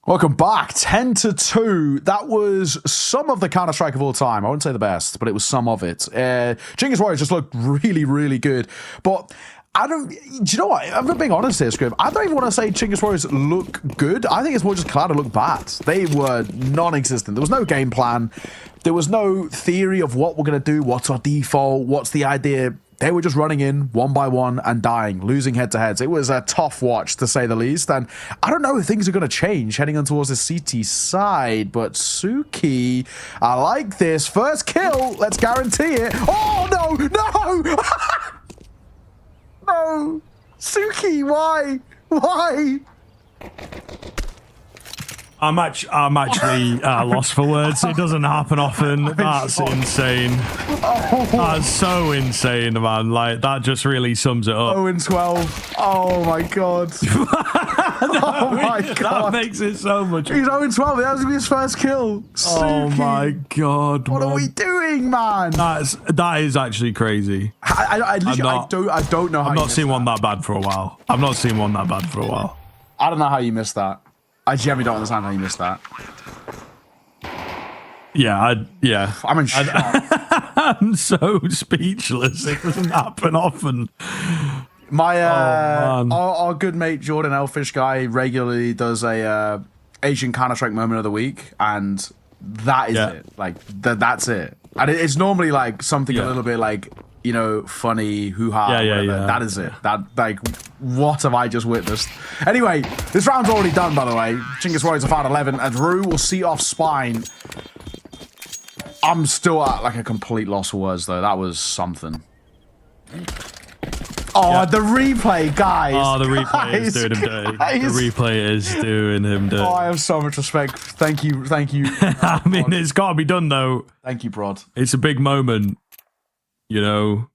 G: Welcome back. 10-2. That was some of the Counter-Strike of all time. I wouldn't say the best, but it was some of it. Chinggis Warriors just looked really, really good. But I don't... Do you know what? I'm being honest here, Scrib. I don't even want to say Chinggis Warriors look good. I think it's more just Kaleido look bad. They were non-existent. There was no game plan. There was no theory of what we're going to do, what's our default, what's the idea. They were just running in one by one and dying, losing head-to-heads. It was a tough watch, to say the least. And I don't know if things are going to change heading on towards the CT side. But Suki, I like this. First kill. Let's guarantee it. Oh, no. No. No. Suki, why? Why?
F: I'm actually lost for words. It doesn't happen often. That's insane. That's so insane, man. Like, that just really sums it up.
G: 0-12. Oh my god. Oh my god.
F: That makes it so much.
G: He's 0-12. That was his first kill.
F: Oh
G: Suki.
F: my god.
G: What are we doing, man?
F: That is actually crazy.
G: I don't know how
F: I've not seen one that bad for a while. I don't know how you missed that. I genuinely don't understand how you missed that. Yeah.
G: I'm in shock.
F: I'm so speechless. It doesn't happen often.
G: My our good mate Jordan Elfish guy regularly does a Asian Counter-Strike moment of the week, and that is it. Like that's it. And it's normally like something a little bit like you know, funny hoo-ha.
F: Yeah.
G: That is it. That, like, what have I just witnessed? Anyway, this round's already done, by the way. Chinggis Warriors have found 11, and Rue will see off Spine. I'm still at, like, a complete loss for words, though. That was something. Oh, the replay, guys.
F: Oh, the replay is doing him dirty. The replay is doing him dirty.
G: Oh, I have so much respect. Thank you.
F: I mean, it's got to be done, though.
G: Thank you, Prod.
F: It's a big moment, you know.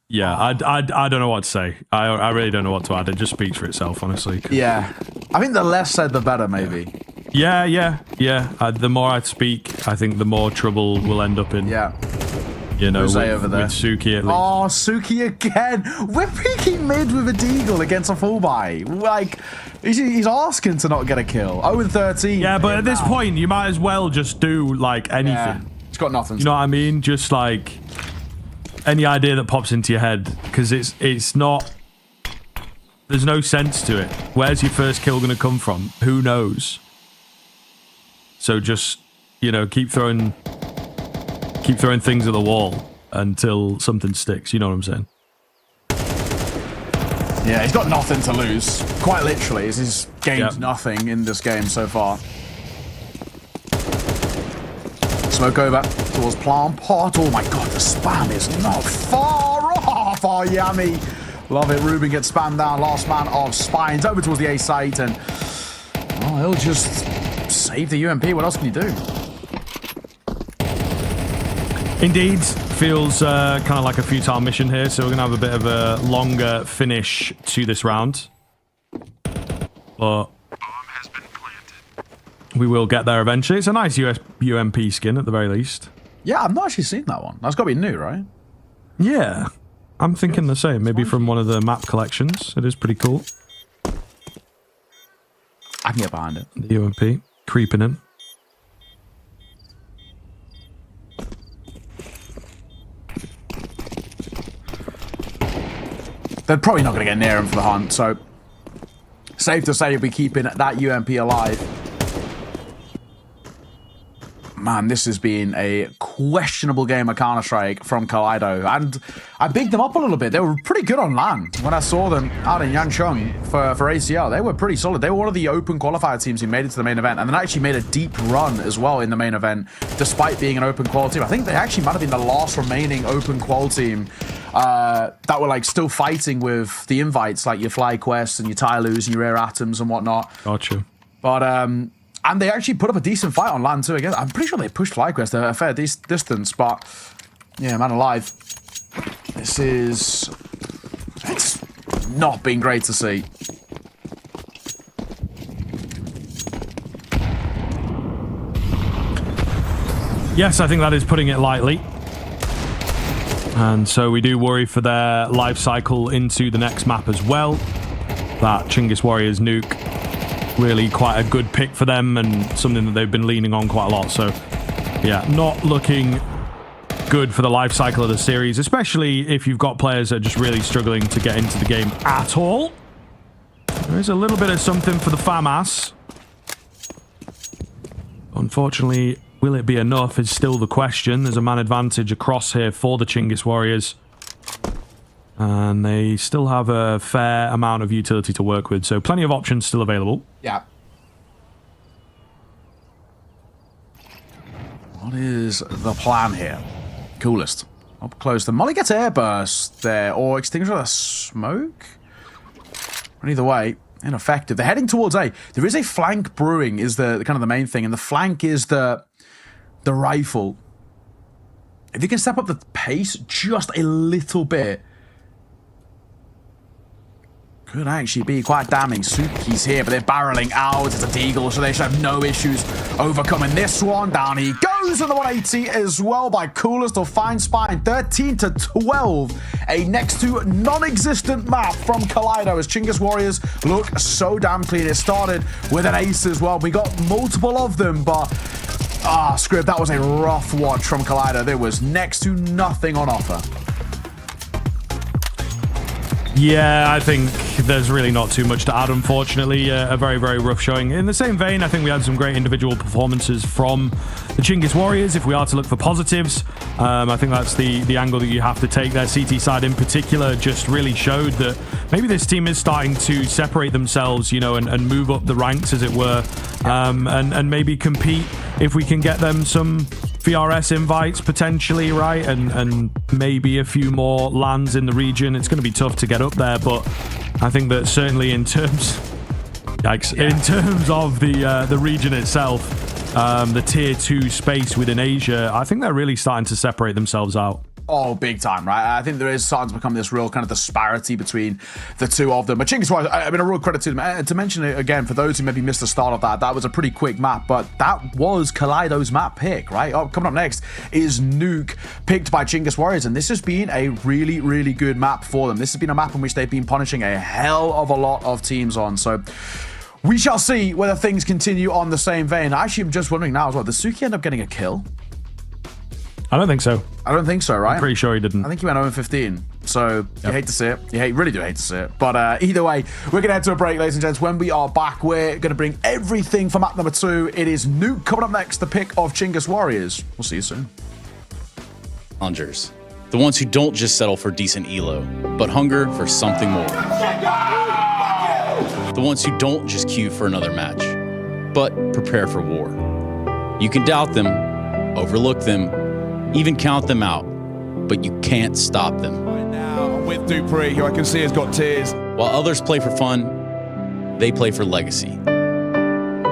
F: Yeah, I don't know what to say. I really don't know what to add. It just speaks for itself, honestly.
G: Yeah. I think the less said, the better, maybe.
F: Yeah. The more I speak, I think the more trouble we'll end up in.
G: Yeah.
F: You know,
G: over there.
F: With Suki at least.
G: Oh, Suki again. We're peeking mid with a deagle against a full buy. Like, he's asking to not get a kill. 0-13.
F: Yeah, but at this point, you might as well just do, like, anything.
G: Yeah. It's got nothing.
F: You know what I mean? Just, like, any idea that pops into your head. Because it's not... There's no sense to it. Where's your first kill going to come from? Who knows? So just, you know, keep throwing things at the wall until something sticks. You know what I'm saying?
G: Yeah, he's got nothing to lose. Quite literally, he's gained nothing in this game so far. Smoke over towards Plant Pot. Oh my god, the spam is not far off. Oh, yummy. Love it. Ruben gets spammed down. Last man of Spines over towards the A site, and he'll just save the UMP. What else can you do?
F: Indeed, feels kind of like a futile mission here, so we're going to have a bit of a longer finish to this round. But we will get there eventually. It's a nice UMP skin at the very least.
G: Yeah, I've not actually seen that one. That's got to be new, right?
F: Yeah, I'm thinking the same. Maybe from one of the map collections. It is pretty cool.
G: I can get behind it.
F: The UMP creeping in.
G: They're probably not going to get near him for the hunt, so safe to say he'll be keeping that UMP alive. Man, this has been a questionable game of Counter-Strike from Kaleido, and I bigged them up a little bit. They were pretty good on LAN. When I saw them out in Yancheng for ACL, they were pretty solid. They were one of the open qualifier teams who made it to the main event, and then actually made a deep run as well in the main event, despite being an open qual team. I think they actually might have been the last remaining open qual team that were like still fighting with the invites, like your FlyQuest and your Tylus and your Rare Atoms and whatnot.
F: Gotcha.
G: But and they actually put up a decent fight on LAN too. Again, I'm pretty sure they pushed FlyQuest a fair distance, but yeah, man alive. It's not been great to see.
F: Yes, I think that is putting it lightly. And so we do worry for their life cycle into the next map as well. That Chinggis Warriors Nuke, really quite a good pick for them and something that they've been leaning on quite a lot. So yeah, not looking good for the life cycle of the series, especially if you've got players that are just really struggling to get into the game at all. There is a little bit of something for the FAMAS. Unfortunately, will it be enough is still the question. There's a man advantage across here for the Chinggis Warriors. And they still have a fair amount of utility to work with, so plenty of options still available.
G: Yeah. What is the plan here? Coolest. Up close. The Molly gets airburst there, or extinguisher the smoke? But either way, ineffective. They're heading towards A. There is a flank brewing, is the kind of the main thing, and the flank is the rifle. If you can step up the pace just a little bit, could actually be quite damning. Suki's here, but they're barreling out. It's a deagle, so they should have no issues overcoming this one. Down he goes on the 180 as well by Coolest or Fine Spine. 13-12. A next to non-existent map from Kaleido as Chinggis Warriors look so damn clean. It started with an ace as well. We got multiple of them, but Scrib, that was a rough watch from Kaleido. There was next to nothing on offer.
F: Yeah, I think there's really not too much to add, unfortunately. A very, very rough showing. In the same vein, I think we had some great individual performances from the Chinggis Warriors, if we are to look for positives. I think that's the angle that you have to take there. CT side in particular just really showed that maybe this team is starting to separate themselves, you know, and move up the ranks, as it were, and maybe compete if we can get them some VRS invites potentially, right? And maybe a few more lands in the region. It's going to be tough to get up there, but I think that certainly in terms in terms of the region itself, the tier 2 space within Asia, I think they're really starting to separate themselves out.
G: Oh, big time, right? I think there is starting to become this real kind of disparity between the two of them. But Chinggis Warriors, I mean, a real credit to them. To mention it again, for those who maybe missed the start of that was a pretty quick map, but that was Kaleido's map pick, right? Oh, coming up next is Nuke, picked by Chinggis Warriors, and this has been a really, really good map for them. This has been a map in which they've been punishing a hell of a lot of teams on, so we shall see whether things continue on the same vein. Actually, I'm just wondering now as well, does Suki end up getting a kill?
F: I don't think so.
G: I don't think so, right?
F: I'm pretty sure he didn't.
G: I think he went 0-15. So you hate to see it. You really do hate to see it. But either way, we're going to head to a break, ladies and gents. When we are back, we're going to bring everything for map number 2. It is Nuke coming up next, the pick of Chinggis Warriors. We'll see you soon.
J: Challengers, the ones who don't just settle for decent elo, but hunger for something more. The ones who don't just queue for another match, but prepare for war. You can doubt them, overlook them, even count them out, but you can't stop them.
H: Right now, I'm with Dupree, who I can see has got tears.
J: While others play for fun, they play for legacy.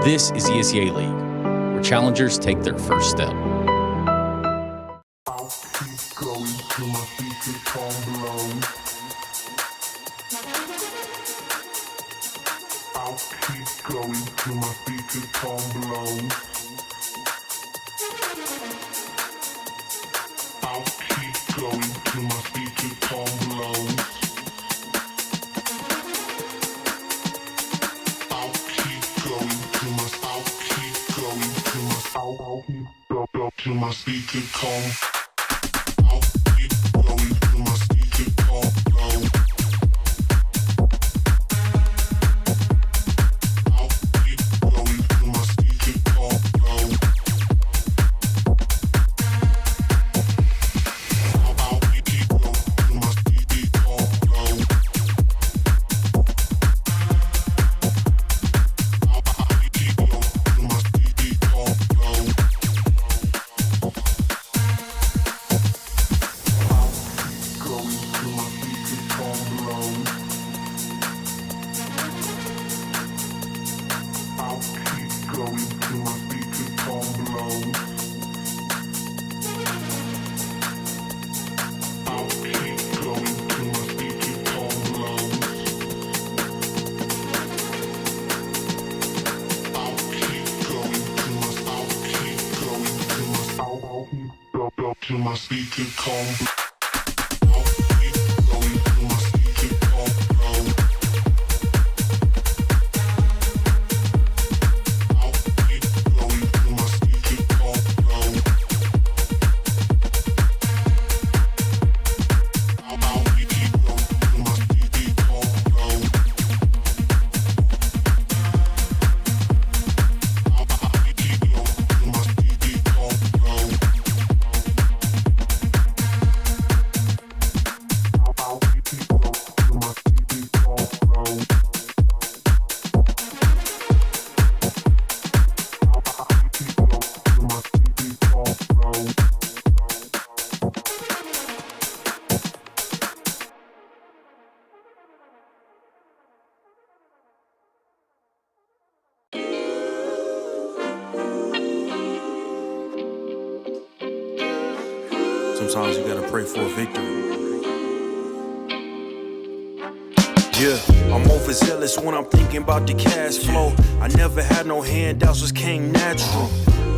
J: This is ESL League, where challengers take their first step.
B: I'll keep going till my feet become below. I'll keep going till my feet become below. I'll keep going till my feet become below. I'll keep going till my till my feet become. I'll keep going till my feet become below. I'll keep going till my feet become below. I'll keep going till my feet become below. I'll keep going till my feet become below. I'll keep going till my feet become below. I'll keep going till my feet become below. I'll keep going till my till my feet become below.
C: Sometimes you gotta pray for a victory. Yeah, I'm overzealous when I'm thinking about the cash flow. I never had no handouts, just came natural.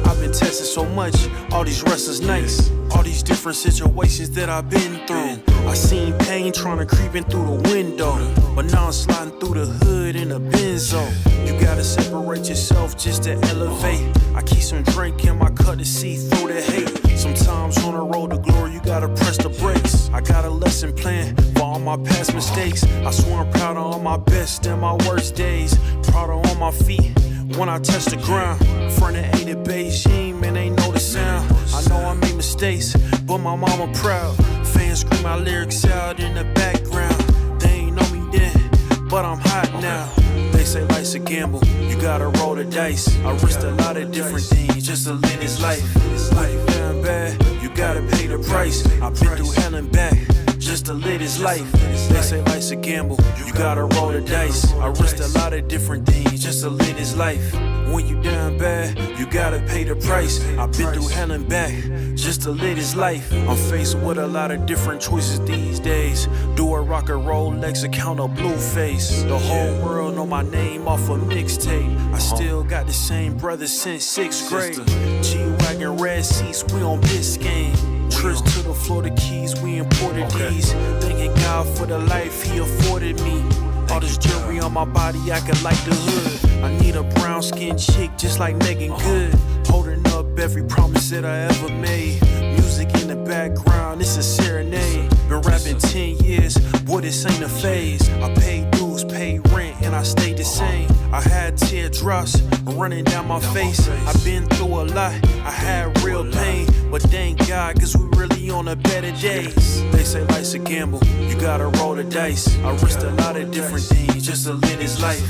C: I've been tested so much, all these wrestlers nice. All these different situations that I've been through. I seen pain trying to creep in through the window, but now I'm sliding through the hood in a benzo. You gotta separate yourself just to elevate. I keep some drink in my cup to see through the hate. Sometimes on the road to glory, you gotta press the brakes. I got a lesson plan for all my my past mistakes. I swear I'm proud of all my best and my worst days. Proud of all my feet when I touch the ground. Front of 80 Beijing, man, they know the sound. I know I made mistakes, but my mama proud. Fans scream my lyrics out in the background. They ain't know me then, but I'm hot now. They say life's a gamble, you gotta roll the dice. I risked a lot of different things just to live this life. Life down bad, you gotta pay the price. I've been through hell and back just to live this life. They say life's a gamble, you gotta roll the dice. I risked a lot of different things just to live this life. When you down bad, you gotta pay the price. I've been through hell and back just to live this life. I'm faced with a lot of different choices these days. Do a rock and roll Lex account of Blueface. The whole world know my name off a mixtape. I still got the same brothers since 6th grade. G-Wagon red seats, we on Biscayne. Trips to the Florida Keys, we imported these. Thanking God for the life he afforded me. All this jewelry on my body, I could light the hood. I need a brown skinned chick just like Megan Good. Holding up every promise that I ever made. Music in the background, it's a serenade. Been rapping 10 years, boy, this ain't a phase. I paid dues, paid rent, and I stayed the same. I had teardrops running down my face. I've been through a lot, I had real pain. But thank God, cause we really on a better days. They say life's a gamble, you gotta roll the dice. I risked a lot of different things just to live this life.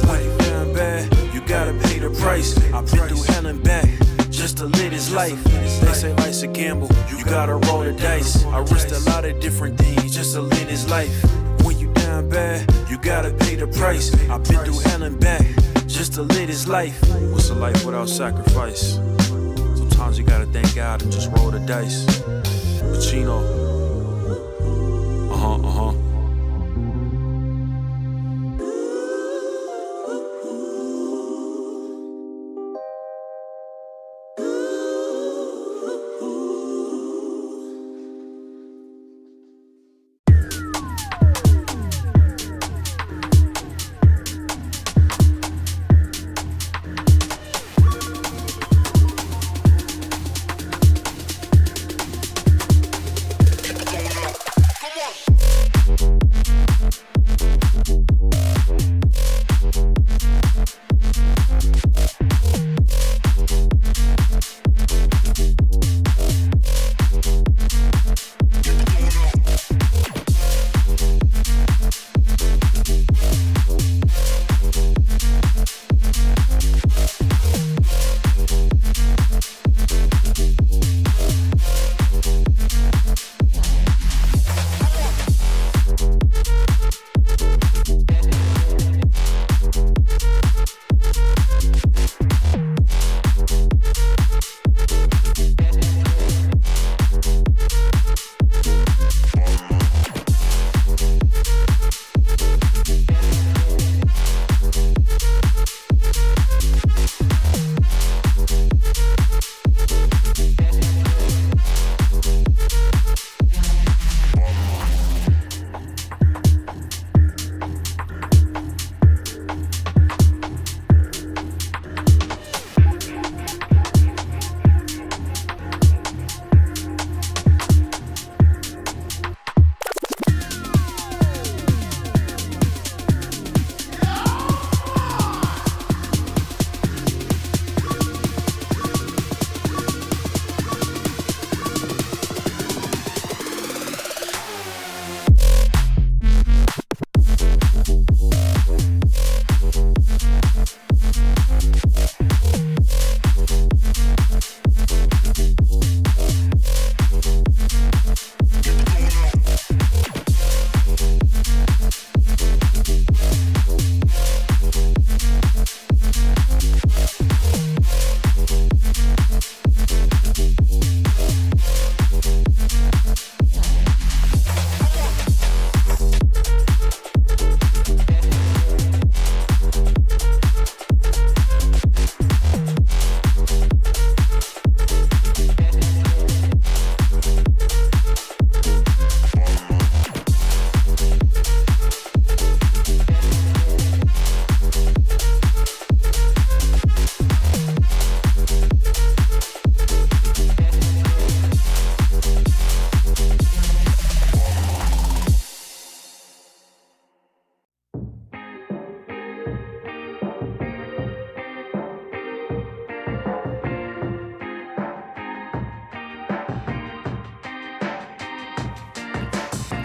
C: When you down bad, you gotta pay the price. I've been through hell and back just to live this life. They say life's a gamble, you gotta roll the dice. I risked a lot of different things just to live this life. When you down bad, you gotta pay the price. I've been through hell and back just to live this life. What's a life without sacrifice? Sometimes you gotta thank God and just roll the dice. Pacino.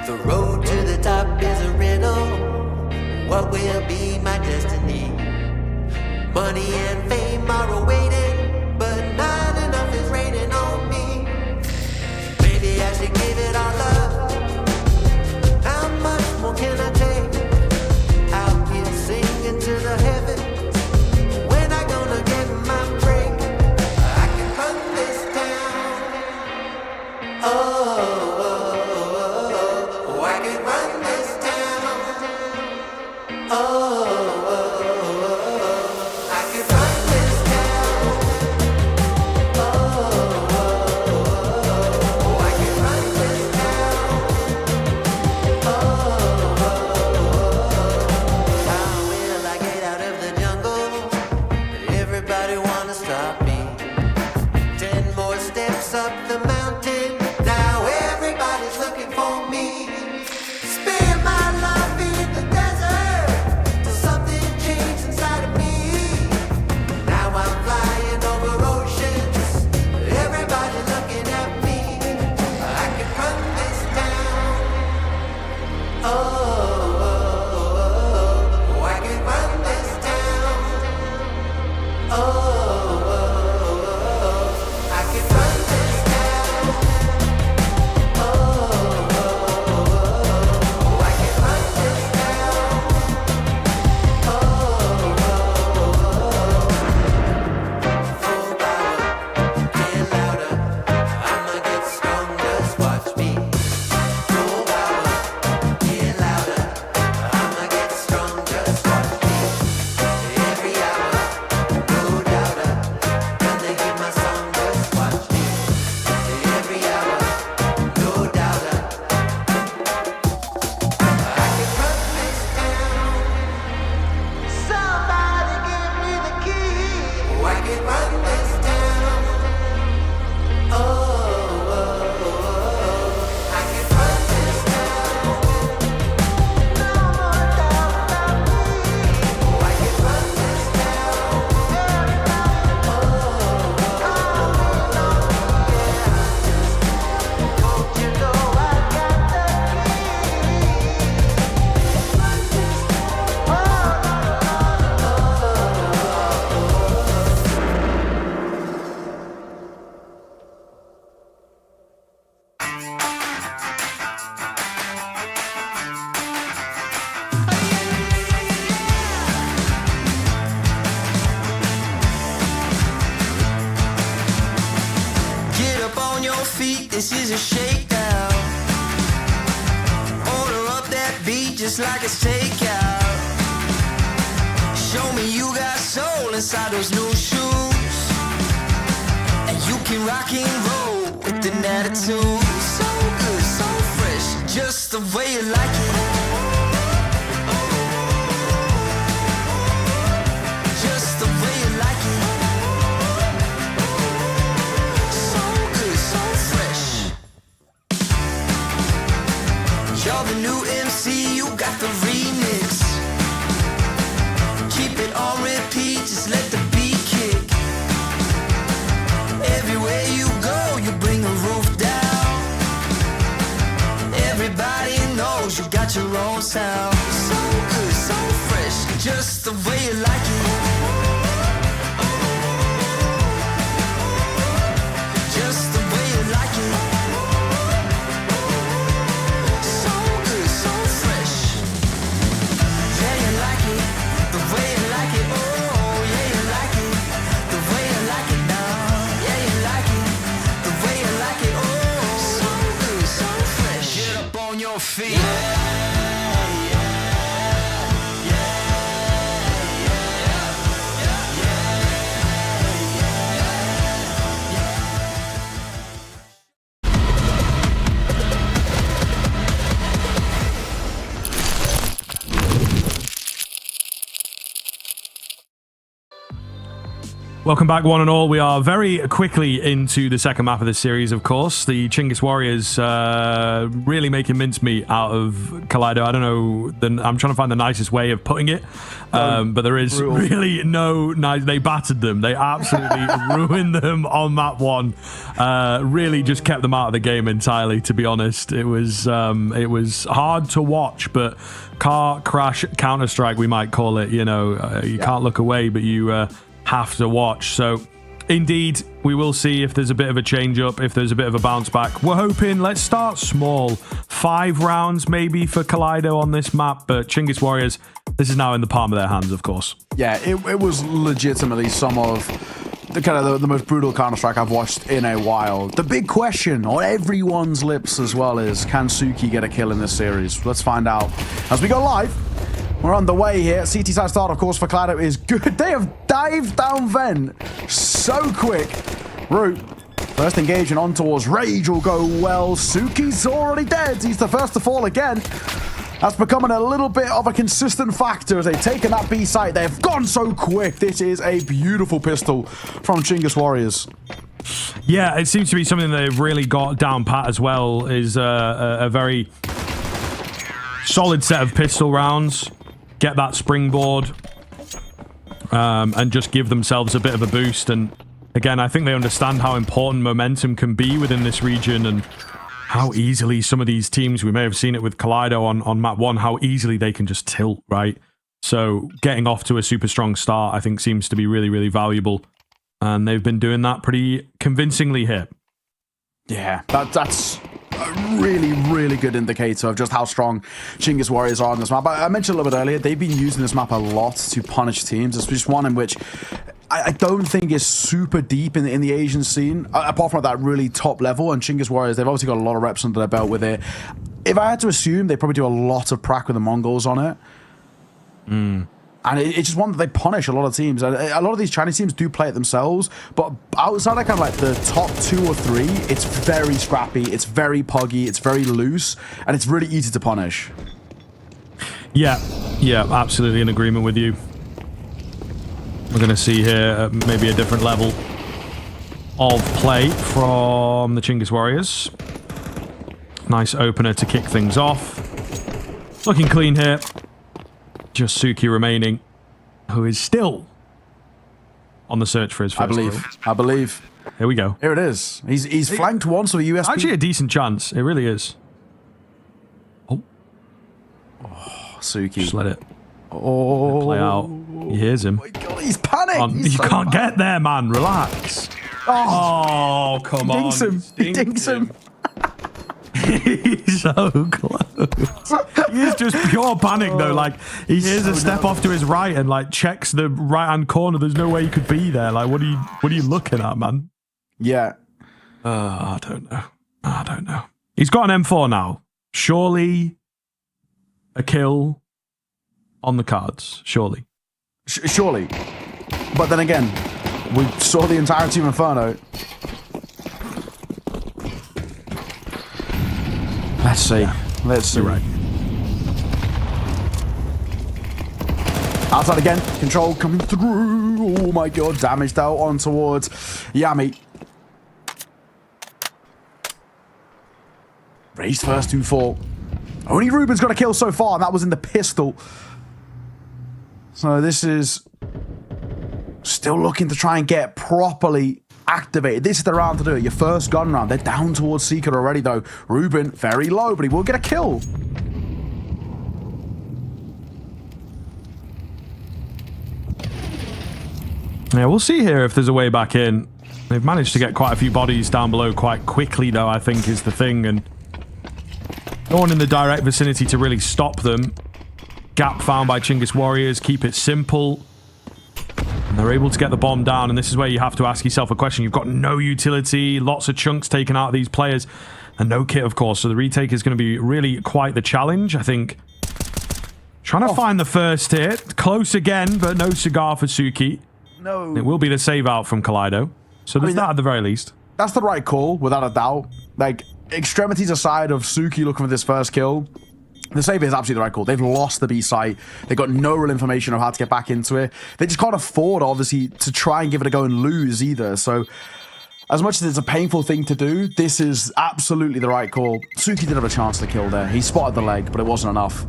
A: The road to the top is a riddle. What will be my destiny? Money and fame are awaiting, but not enough is raining on me. Maybe I should give it all up. How much more can I take? Out here singing to the heavens. When I gonna get my break? I can run this town. Oh, I can run this town. Oh, I can run this town. Oh, I can run this town. How will I get out of the jungle? Everybody wanna stop me. 10 more steps up the mountain. Now everybody's looking for me. Spend my life in the desert till something changed inside of me. Now I'm flying over oceans. Everybody looking at me. I can run this town. Oh, I can run this town. Oh, I can run this town. Oh, I can run this town. Full power, get louder. I'ma get stronger, just watch me. Full power, get louder. I'ma get stronger, just watch me. Every hour, no doubter. Gonna hear my song, just watch me. Every hour, no doubter. I can run this town. Somebody give me the key. Oh, I can run this town. Oh, I can run this town. No more doubt about me. Oh, I can run this town. Don't you know I got the
D: Get up on your feet, this is a shakedown. Order up that beat just like it's takeout. Show me you got soul inside those new shoes. And you can rock and roll with an attitude. So good, so fresh, just the way you like it. Just the way you like it. So good, so fresh. You're the new MC, you got the remix. Keep it on repeat, just let the beat kick. Everywhere you go, you bring the roof down. Everybody knows you got your own sound. So good, so fresh, just the way you like it. Just the way you like it. So good, so fresh. Yeah, you like it, the way you like it. Oh, yeah, you like it, the way you like it now. Yeah, you like it, the way you like it. Oh, so good, so fresh. Get up on your feet. Yeah, yeah, yeah,
F: Welcome back, one and all. We are very quickly into the second map of this series, of course. The Chinggis Warriors really making mincemeat out of Kaleido. I don't know. I'm trying to find the nicest way of putting it. But there is really no nice... They battered them. They absolutely ruined them on map 1. Really just kept them out of the game entirely, to be honest. It was hard to watch, but car crash Counter-Strike, we might call it. You know, you can't look away, but you... have to watch. So indeed, we will see if there's a bit of a change up, if there's a bit of a bounce back. We're hoping, let's start small. 5 rounds maybe for Kaleido on this map, but Chinggis Warriors, this is now in the palm of their hands, of course. Yeah,
G: it was legitimately some of the most brutal Counter-Strike I've watched in a while. The big question on everyone's lips as well is, can Suki get a kill in this series? Let's find out as we go live. We're on the way here. CT side start, of course, for Kaleido is good. They have dived down Ven so quick. Root, first engagement on towards Rage will go well. Suki's already dead. He's the first to fall again. That's becoming a little bit of a consistent factor as they've taken that B site. They've gone so quick. This is a beautiful pistol from Chinggis Warriors.
F: Yeah, it seems to be something they've really got down pat as well, is a very solid set of pistol rounds. Get that springboard and just give themselves a bit of a boost. And again, I think they understand how important momentum can be within this region and how easily some of these teams, we may have seen it with Kaleido on map 1, how easily they can just tilt, right? So getting off to a super strong start, I think, seems to be really, really valuable. And they've been doing that pretty convincingly here.
G: Yeah, that's a really, really good indicator of just how strong Chinggis Warriors are on this map. I mentioned a little bit earlier, they've been using this map a lot to punish teams. It's just one in which I don't think is super deep in the Asian scene, apart from at that really top level. And Chinggis Warriors, they've obviously got a lot of reps under their belt with it. If I had to assume, they probably do a lot of prac with the Mongols on it. And it's just one that they punish a lot of teams. A lot of these Chinese teams do play it themselves, but outside of kind of like the top 2 or 3, it's very scrappy, it's very puggy, it's very loose, and it's really easy to punish.
F: Yeah, absolutely in agreement with you. We're going to see here maybe a different level of play from the Chinggis Warriors. Nice opener to kick things off. Looking clean here. Just Suki remaining, who is still on the search for his first kill.
G: I believe.
F: Here we go.
G: Here it is. He's flanked once with a USP.
F: Actually a decent chance. It really is. Oh,
G: Suki.
F: Just let it play out. He hears him.
G: Oh my God, he's panicked.
F: You can't get there, man. Relax. Oh, come on.
G: He dinks him.
F: He's so close. He's just pure panic though. Like he hears a step off to his right and like checks the right hand corner. There's no way he could be there. Like what are you looking at, man?
G: Yeah.
F: I don't know. He's got an M4 now. Surely a kill on the cards. Surely.
G: Surely. But then again, we saw the entirety of Inferno. Let's see. Let's see.
F: You're right.
G: Outside again. Control coming through. Oh my God. Damaged out on towards Yami. Raised first to fall. Only Ruben's got a kill so far, and that was in the pistol. So this is still looking to try and get properly activated. This is the round to do it. Your first gun round. They're down towards Secret already, though. Ruben, very low, but he will get a kill.
F: Yeah, we'll see here if there's a way back in. They've managed to get quite a few bodies down below quite quickly, though, I think is the thing. And no one in the direct vicinity to really stop them. Gap found by Chinggis Warriors. Keep it simple. And they're able to get the bomb down, and this is where you have to ask yourself a question. You've got no utility, lots of chunks taken out of these players, and no kit, of course. So the retake is going to be really quite the challenge, I think. Trying to find the first hit. Close again, but no cigar for Suki.
G: No.
F: It will be the save out from Kaleido. So there's that at the very least.
G: That's the right call, without a doubt. Like, extremities aside of Suki looking for this first kill, The save is absolutely the right call. They've lost the B site. They've got no real information of how to get back into it. They just can't afford, obviously, to try and give it a go and lose either. So, as much as it's a painful thing to do, this is absolutely the right call. Suki did have a chance to kill there. He spotted the leg, but it wasn't enough.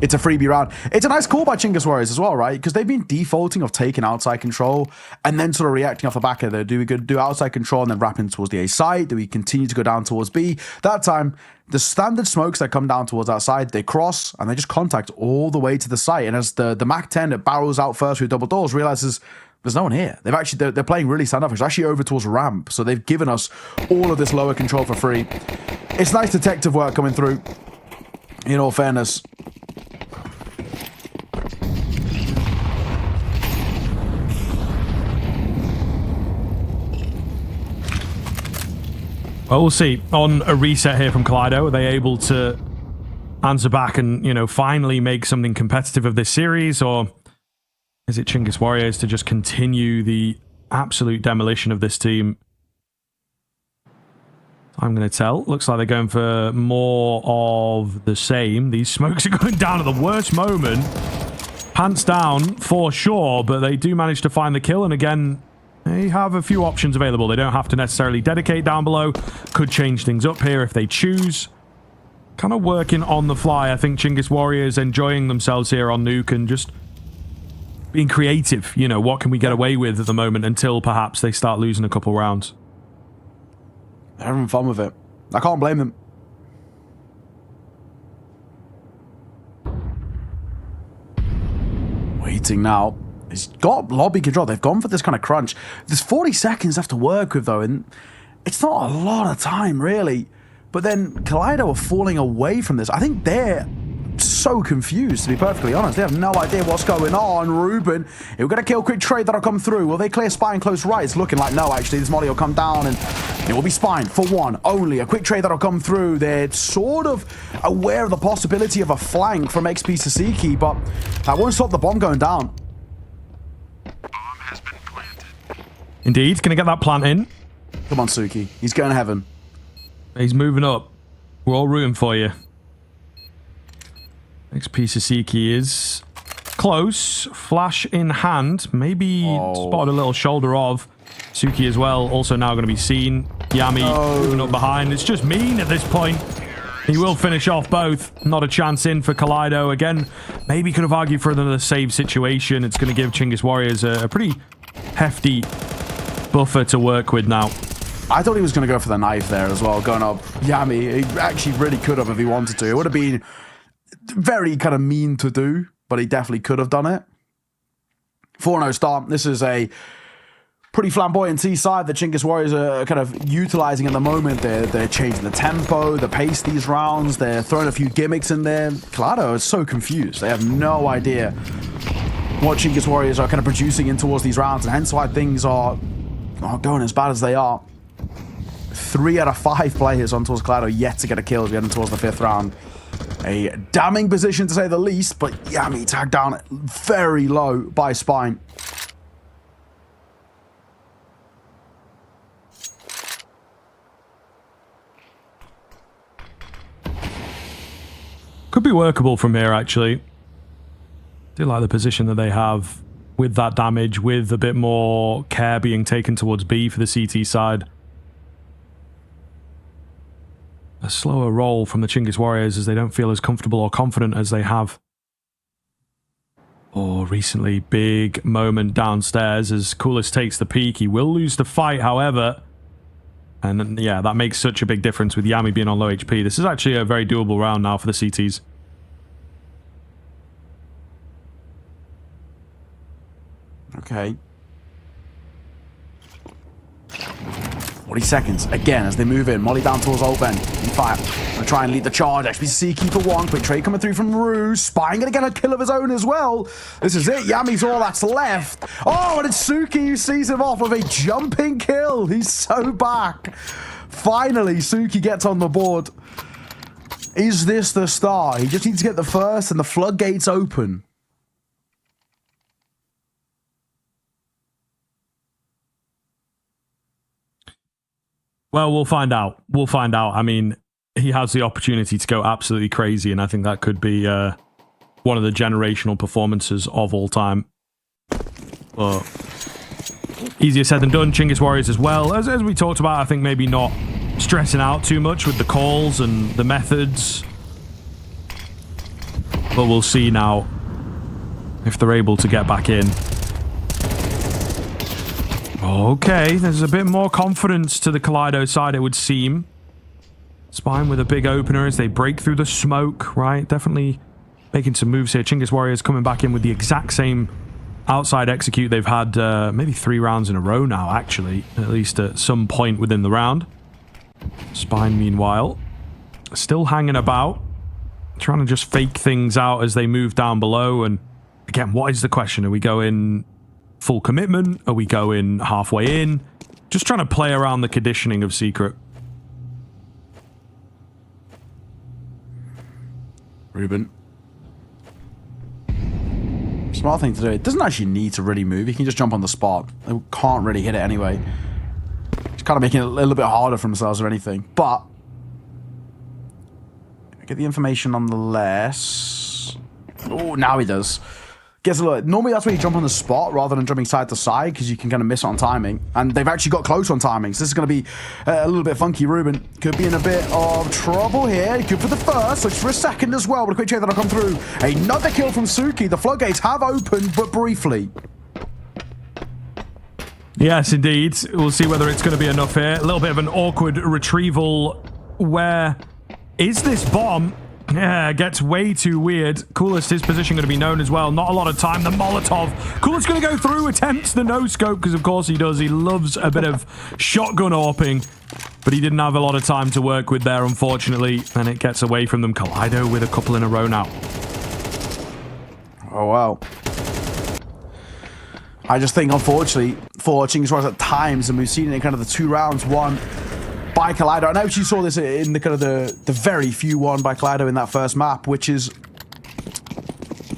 G: It's a freebie round. It's a nice call by Chinggis Warriors as well, right? Because they've been defaulting of taking outside control and then sort of reacting off the back of it. Do we do outside control and then wrapping towards the A side? Do we continue to go down towards B? That time, the standard smokes that come down towards outside, they cross and they just contact all the way to the site. And as the MAC-10 that barrels out first with double doors realizes there's no one here. They're playing really standoffish. Actually over towards ramp. So they've given us all of this lower control for free. It's nice detective work coming through, in all fairness.
F: Well, we'll see. On a reset here from Kaleido, are they able to answer back and, finally make something competitive of this series? Or is it Chinggis Warriors to just continue the absolute demolition of this team? I'm going to tell. Looks like they're going for more of the same. These smokes are going down at the worst moment. Pants down for sure, but they do manage to find the kill. And again, they have a few options available. They don't have to necessarily dedicate down below. Could change things up here if they choose. Kind of working on the fly. I think Chinggis Warriors enjoying themselves here on Nuke and just being creative. What can we get away with at the moment until perhaps they start losing a couple rounds.
G: They're having fun with it. I can't blame them. Waiting now. He's got lobby control. They've gone for this kind of crunch. There's 40 seconds left to work with, though, and it's not a lot of time, really. But then Kaleido are falling away from this. I think they're so confused, to be perfectly honest. They have no idea what's going on. Ruben, he'll get a kill. Quick trade that'll come through. Will they clear spine close right? It's looking like no, actually. This molly will come down, and it will be spine for one only. A quick trade that'll come through. They're sort of aware of the possibility of a flank from XP Sasiki, but that won't stop the bomb going down.
F: Indeed, gonna get that plant in.
G: Come on, Suki. He's going to heaven.
F: He's moving up. We're all rooting for you. Next piece of Siki is close. Flash in hand. Maybe spotted a little shoulder of Suki as well. Also now going to be seen. Yami moving up behind. It's just mean at this point. He will finish off both. Not a chance in for Kaleido. Again, maybe could have argued for another save situation. It's going to give Chinggis Warriors a pretty hefty buffer to work with now.
G: I thought he was going to go for the knife there as well, going up Yami. He actually really could have if he wanted to. It would have been very kind of mean to do, but he definitely could have done it. 4-0 start. This is a pretty flamboyant T-side that Chinggis Warriors are kind of utilizing at the moment. They're changing the tempo, the pace these rounds. They're throwing a few gimmicks in there. Kaleido is so confused. They have no idea what Chinggis Warriors are kind of producing in towards these rounds, and hence why things are going as bad as they are. 3 out of 5 players on towards Kaleido yet to get a kill as we head towards the 5th round. A damning position to say the least, but Yami tagged down very low by Spine.
F: Could be workable from here, actually. Do like the position that they have with that damage, with a bit more care being taken towards B for the CT side. A slower roll from the Chinggis Warriors as they don't feel as comfortable or confident as they have. Or recently, big moment downstairs as Coolest takes the peak. He will lose the fight, however. And yeah, that makes such a big difference with Yami being on low HP. This is actually a very doable round now for the CTs.
G: Okay. 40 seconds again as they move in. Molly down towards Old Ben. In fire. Gonna try and lead the charge. XPC keeper 1. Quick trade coming through from Rue. Spine gonna get a kill of his own as well. This is it. Yami's all that's left. Oh, and it's Suki who sees him off with a jumping kill. He's so back. Finally, Suki gets on the board. Is this the start? He just needs to get the first and the floodgates open.
F: Well, we'll find out. We'll find out. I mean, he has the opportunity to go absolutely crazy, and I think that could be one of the generational performances of all time. But easier said than done. Chinggis Warriors as well. As we talked about, I think maybe not stressing out too much with the calls and the methods. But we'll see now if they're able to get back in. Okay, there's a bit more confidence to the Kaleido side, it would seem. Spine with a big opener as they break through the smoke, right? Definitely making some moves here. Chinggis Warriors coming back in with the exact same outside execute they've had maybe 3 rounds in a row now, actually. At least at some point within the round. Spine, meanwhile, still hanging about. Trying to just fake things out as they move down below. And again, what is the question? Are we going full commitment? Are we going halfway in? Just trying to play around the conditioning of Secret.
G: Ruben. Smart thing to do. It doesn't actually need to really move. He can just jump on the spot. They can't really hit it anyway. Just kind of making it a little bit harder for themselves or anything. But get the information on the less. Oh, now he does. Gets a little. Normally that's where you jump on the spot rather than jumping side to side because you can kind of miss on timing. And they've actually got close on timing. So this is going to be a little bit funky. Ruben could be in a bit of trouble here. Good for the first. Looks for a second as well. But a quick check that'll come through. Another kill from Suki. The floodgates have opened, but briefly.
F: Yes, indeed. We'll see whether it's going to be enough here. A little bit of an awkward retrieval. Where is this bomb? Yeah, gets way too weird. Coolest, his position going to be known as well. Not a lot of time. The Molotov. Coolest going to go through, attempts the no-scope, because of course he does. He loves a bit of shotgun AWPing, but he didn't have a lot of time to work with there, unfortunately, and it gets away from them. Kaleido with a couple in a row now.
G: Oh, wow. I just think, unfortunately, for Chinggis Warriors at times, and we've seen it in kind of the 2 rounds, one by Kaleido. I know you saw this in the kind of the very few one by Kaleido in that first map, which is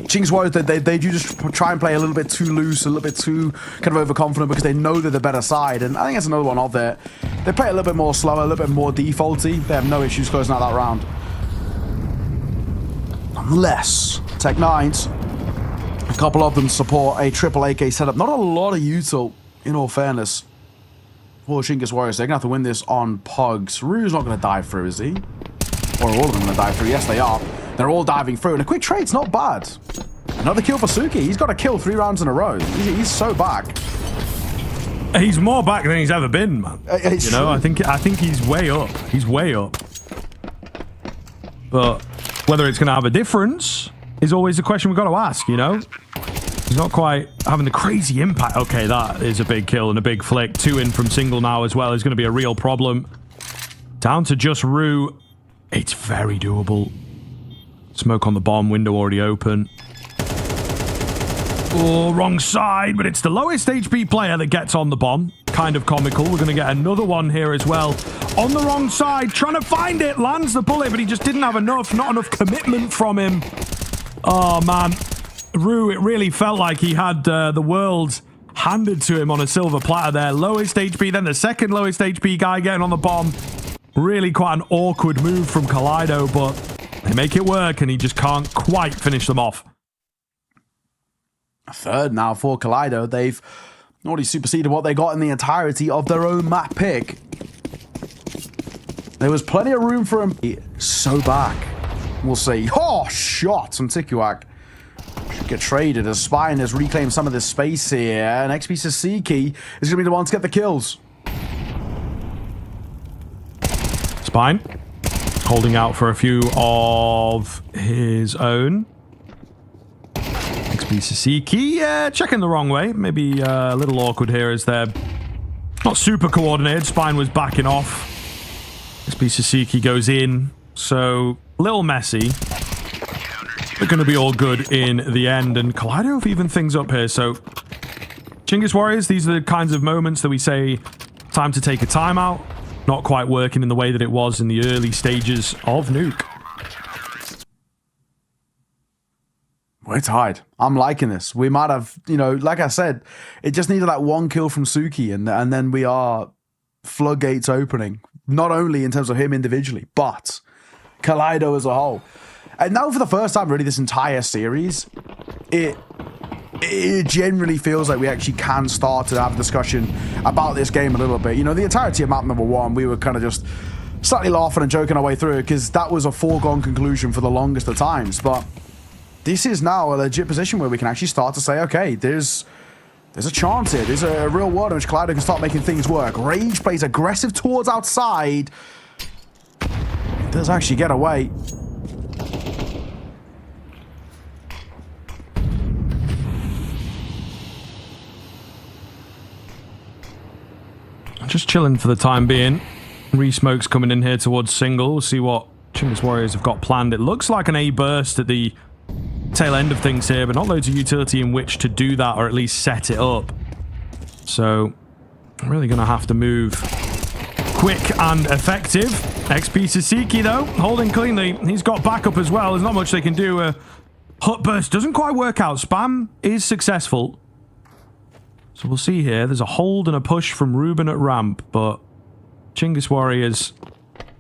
G: Chinggis Warriors, they do just try and play a little bit too loose, a little bit too kind of overconfident because they know they're the better side. And I think that's another one of it. They play a little bit more slower, a little bit more defaulty. They have no issues closing out that round. Unless Tech9s, a couple of them support a triple AK setup. Not a lot of util, in all fairness. For Chinggis Warriors, they're going to have to win this on Pugs. Rue's not going to dive through, is he? Or are all of them going to dive through? Yes, they are. They're all diving through. And a quick trade's not bad. Another kill for Suki. He's got a kill 3 rounds in a row. He's so back.
F: He's more back than he's ever been, man. You know, I think he's way up. He's way up. But whether it's going to have a difference is always a question we've got to ask, you know? He's not quite having the crazy impact. Okay, that is a big kill and a big flick. 2 in from single now as well is going to be a real problem. Down to just Rue. It's very doable. Smoke on the bomb, window already open. Oh, wrong side, but it's the lowest HP player that gets on the bomb. Kind of comical. We're going to get another one here as well. On the wrong side, trying to find it. Lands the bullet, but he just didn't have enough. Not enough commitment from him. Oh, man. Rue, it really felt like he had the world handed to him on a silver platter there. Lowest HP, then the second lowest HP guy getting on the bomb. Really quite an awkward move from Kaleido, but they make it work, and he just can't quite finish them off.
G: A third now for Kaleido. They've already superseded what they got in the entirety of their own map pick. There was plenty of room for him. So back. We'll see. Oh, shot from Tikuak. Should get traded as Spine has reclaimed some of this space here. And XP Sasiki is going to be the one to get the kills.
F: Spine holding out for a few of his own. XP Sasiki, checking the wrong way. Maybe a little awkward here as they're not super coordinated. Spine was backing off. XP Sasiki goes in. So, a little messy. They're going to be all good in the end. And Kaleido have even things up here. So, Chinggis Warriors, these are the kinds of moments that we say, time to take a timeout. Not quite working in the way that it was in the early stages of Nuke.
G: We're tied. I'm liking this. We might have, you know, like I said, it just needed that one kill from Suki, and then we are floodgates opening. Not only in terms of him individually, but Kaleido as a whole. And now for the first time really this entire series, it generally feels like we actually can start to have a discussion about this game a little bit. You know, the entirety of map number 1, we were kind of just slightly laughing and joking our way through it because that was a foregone conclusion for the longest of times. But this is now a legit position where we can actually start to say, okay, there's a chance here. There's a real world in which Kaleido can start making things work. Rage plays aggressive towards outside. It does actually get away.
F: Just chilling for the time being. Re-Smoke's coming in here towards single. We'll see what Chinggis Warriors have got planned. It looks like an A burst at the tail end of things here, but not loads of utility in which to do that or at least set it up. So, I'm really going to have to move quick and effective. XP Sasiki, though, holding cleanly. He's got backup as well. There's not much they can do. Hut burst doesn't quite work out. Spam is successful. So we'll see here. There's a hold and a push from Ruben at ramp, but Chinggis Warriors,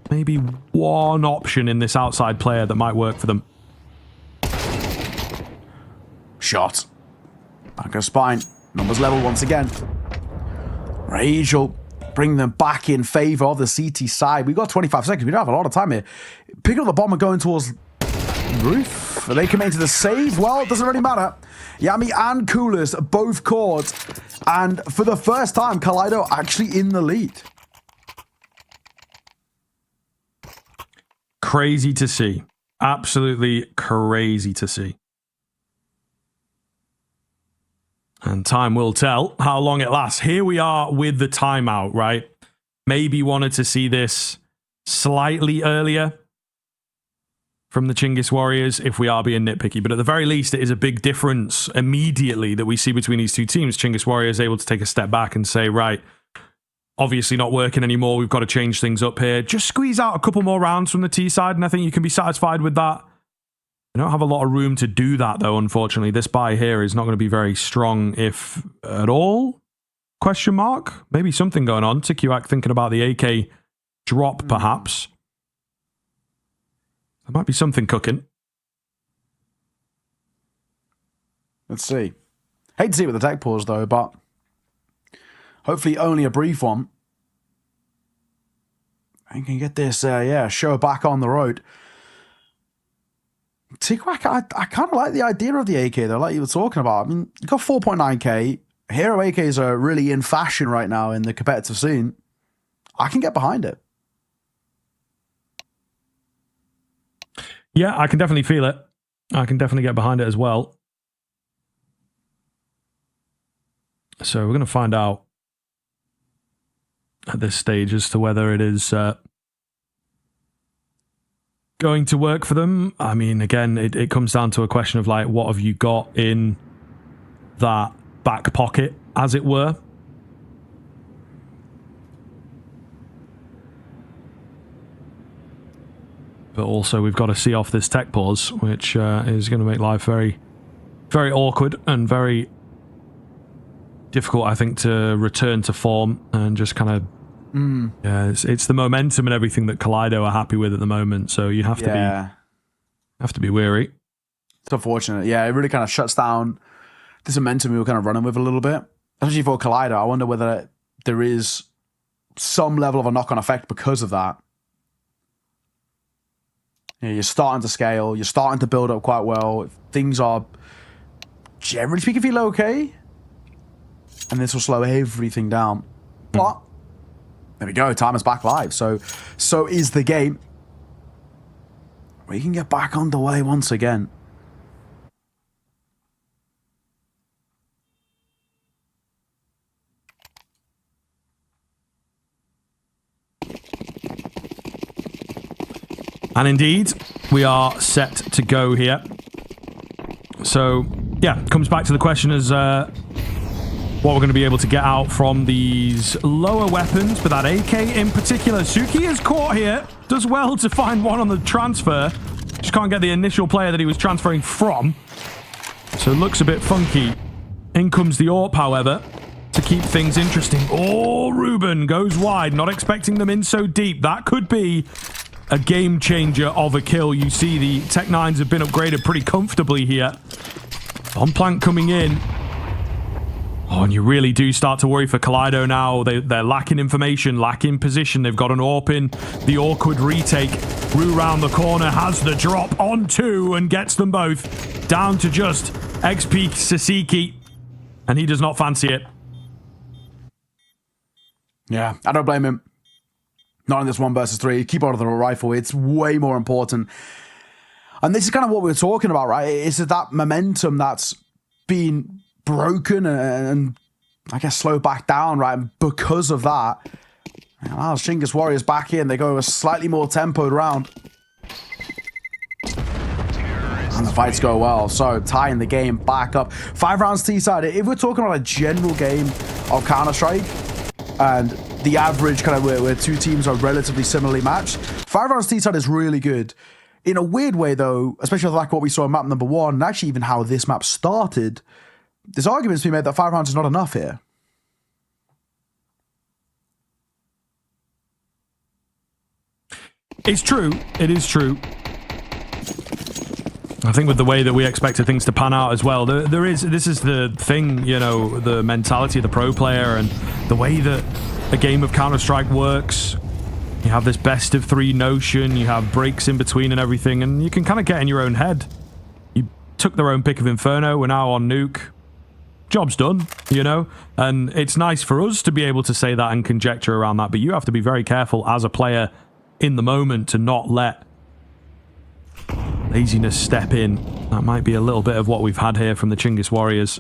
F: maybe one option in this outside player that might work for them.
G: Shot. Back of spine. Numbers level once again. Rage will bring them back in favor of the CT side. We've got 25 seconds. We don't have a lot of time here. Picking up the bomb and going towards roof. Are they coming to the save? Well, it doesn't really matter. Yami and Coolers both caught. And for the first time, Kaleido actually in the lead.
F: Crazy to see. Absolutely crazy to see. And time will tell how long it lasts. Here we are with the timeout, right? Maybe wanted to see this slightly earlier from the Chinggis Warriors if we are being nitpicky. But at the very least, it is a big difference immediately that we see between these two teams. Chinggis Warriors able to take a step back and say, right, obviously not working anymore. We've got to change things up here. Just squeeze out a couple more rounds from the T side, and I think you can be satisfied with that. We don't have a lot of room to do that, though, unfortunately. This buy here is not going to be very strong, if at all. Question mark? Maybe something going on. Tikiwak thinking about the AK drop, perhaps. There might be something cooking.
G: Let's see. Hate to see it with the tech pause, though, but hopefully only a brief one. And can get this, show back on the road. Tikwak, I kind of like the idea of the AK, though, like you were talking about. I mean, you got 4.9k. Hero AKs are really in fashion right now in the competitive scene. I can get behind it.
F: Yeah, I can definitely feel it. I can definitely get behind it as well. So we're going to find out at this stage as to whether it is going to work for them. I mean, again, it comes down to a question of like, what have you got in that back pocket, as it were? But also we've got to see off this tech pause, which is going to make life very, very awkward and very difficult, I think, to return to form and just kind of yeah, it's the momentum and everything that Kaleido are happy with at the moment. So you have to be wary.
G: It's unfortunate. Yeah, it really kind of shuts down this momentum we were kind of running with a little bit. Especially for Kaleido, I wonder whether there is some level of a knock-on effect because of that. You know, you're starting to scale. You're starting to build up quite well. Things are, generally speaking, feel okay. And this will slow everything down. But there we go. Time is back live. So is the game. We can get back underway once again.
F: And indeed, we are set to go here. So, yeah, comes back to the question as what we're going to be able to get out from these lower weapons, but that AK in particular. Suki is caught here. Does well to find one on the transfer. Just can't get the initial player that he was transferring from. So it looks a bit funky. In comes the AWP, however, to keep things interesting. Oh, Ruben goes wide. Not expecting them in so deep. That could be a game changer of a kill. You see the Tech 9s have been upgraded pretty comfortably here. Bomb plant coming in. Oh, and you really do start to worry for Kaleido now. They're lacking information, lacking position. They've got an AWP in. The awkward retake. Rue round the corner has the drop on 2 and gets them both down to just XP Sasiki. And he does not fancy it.
G: Yeah, I don't blame him. Not in this 1 versus 3. Keep on with the rifle. It's way more important. And this is kind of what we were talking about, right? It's that momentum that's been broken and I guess slowed back down, right? And because of that, now Chinggis Warriors back in. They go a slightly more tempoed round. And the fights go well. So tying the game back up. 5 rounds T-side. If we're talking about a general game of Counter-Strike and the average kind of where 2 teams are relatively similarly matched, 5 rounds T-side is really good. In a weird way, though, especially like what we saw in map number 1, and actually even how this map started, there's arguments to be made that 5 rounds is not enough here.
F: It's true. It is true. I think with the way that we expected things to pan out as well, this is the thing, you know, the mentality of the pro player and the way that a game of Counter-Strike works. You have this best of 3 notion, you have breaks in between and everything, and you can kind of get in your own head. You took their own pick of Inferno, we're now on Nuke. Job's done, you know? And it's nice for us to be able to say that and conjecture around that, but you have to be very careful as a player in the moment to not let laziness step in. That might be a little bit of what we've had here from the Chinggis Warriors.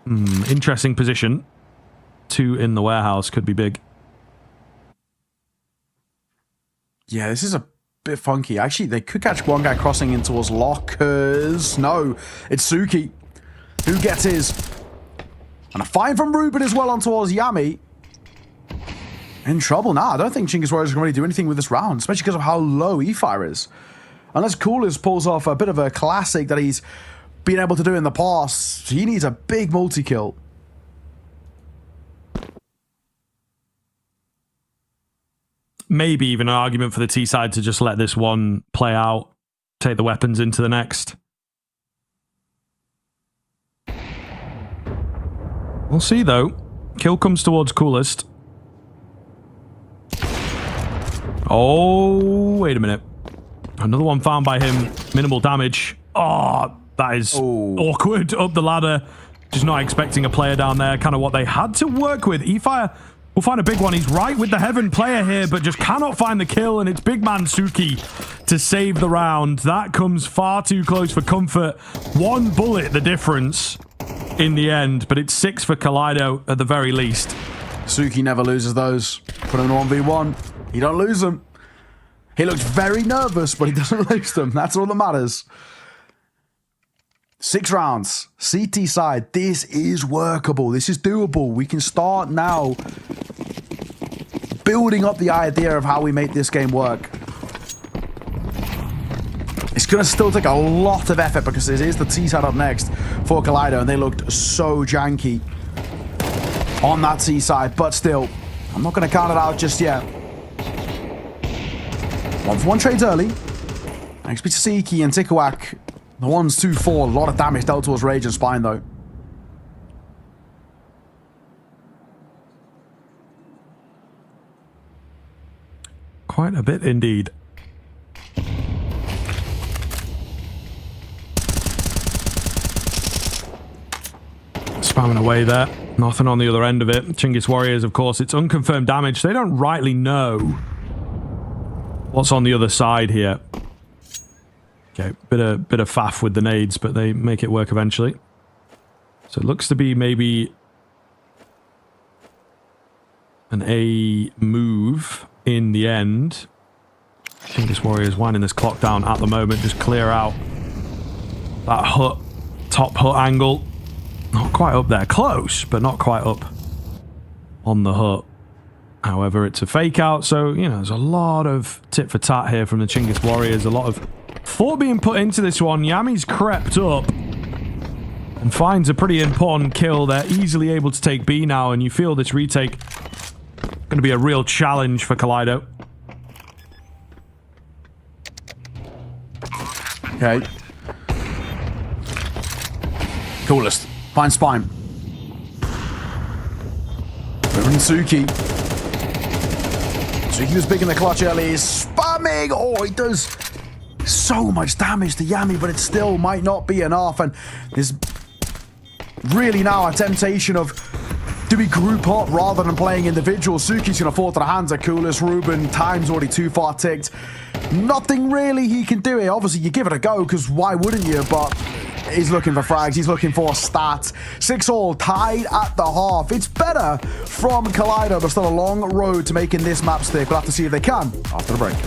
F: Interesting position. 2 in the warehouse could be big.
G: Yeah, this is a bit funky. Actually, they could catch one guy crossing in towards lockers. No, it's Suki who gets his. And a fine from Ruben as well on towards Yami. In trouble now. I don't think Chinggis Warriors can really do anything with this round, especially because of how low E-Fire is. Unless Coolers pulls off a bit of a classic that he's been able to do in the past, he needs a big multi-kill.
F: Maybe even an argument for the T side to just let this one play out, take the weapons into the next. We'll see though. Kill comes towards Coolest. Oh, wait a minute. Another one found by him. Minimal damage. Oh, that is awkward. Up the ladder. Just not expecting a player down there. Kind of what they had to work with. E-Fire will find a big one. He's right with the Heaven player here, but just cannot find the kill. And it's big man Suki to save the round. That comes far too close for comfort. 1 bullet, the difference in the end. But it's 6 for Kaleido at the very least.
G: Suki never loses those. Put him in 1v1. He don't lose them. He looks very nervous, but he doesn't lose them. That's all that matters. 6 rounds. CT side. This is workable. This is doable. We can start now building up the idea of how we make this game work. It's going to still take a lot of effort because it is the T side up next for Kaleido, and they looked so janky on that T side, but still, I'm not going to count it out just yet. 1-for-1 trades early. XP to Siki and Tikawak. The 1s, 2, 4. A lot of damage dealt towards Rage and Spine, though.
F: Quite a bit indeed. Spamming away there. Nothing on the other end of it. Chinggis Warriors, of course, it's unconfirmed damage. They don't rightly know what's on the other side here. Okay, bit of faff with the nades, but they make it work eventually. So it looks to be maybe an A move in the end. Chinggis Warriors winding this clock down at the moment. Just clear out that hut, top hut angle. Not quite up there. Close, but not quite up on the hut. However, it's a fake out, so, you know, there's a lot of tit for tat here from the Chinggis Warriors. A lot of thought being put into this one. Yami's crept up and finds a pretty important kill. They're easily able to take B now, and you feel this retake going to be a real challenge for Kaleido.
G: Okay. Coolest. Fine spine. Moving Suki. Suki was big in the clutch early. He's spamming. Oh, he does so much damage to Yami, but it still might not be enough. And there's really now a temptation of, do we group up rather than playing individual? Suki's going to fall to the hands of Coolest. Ruben, time's already too far ticked. Nothing really he can do here. Obviously, you give it a go, because why wouldn't you? But he's looking for frags. He's looking for stats. 6-all tied at the half. It's better from Kaleido, but still a long road to making this map stick. We'll have to see if they can after the break.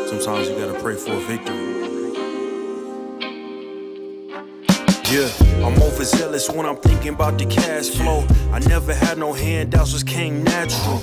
C: Sometimes you gotta pray for a victory. Yeah, I'm overzealous when I'm thinking about the cash flow. I never had no handouts, just came natural.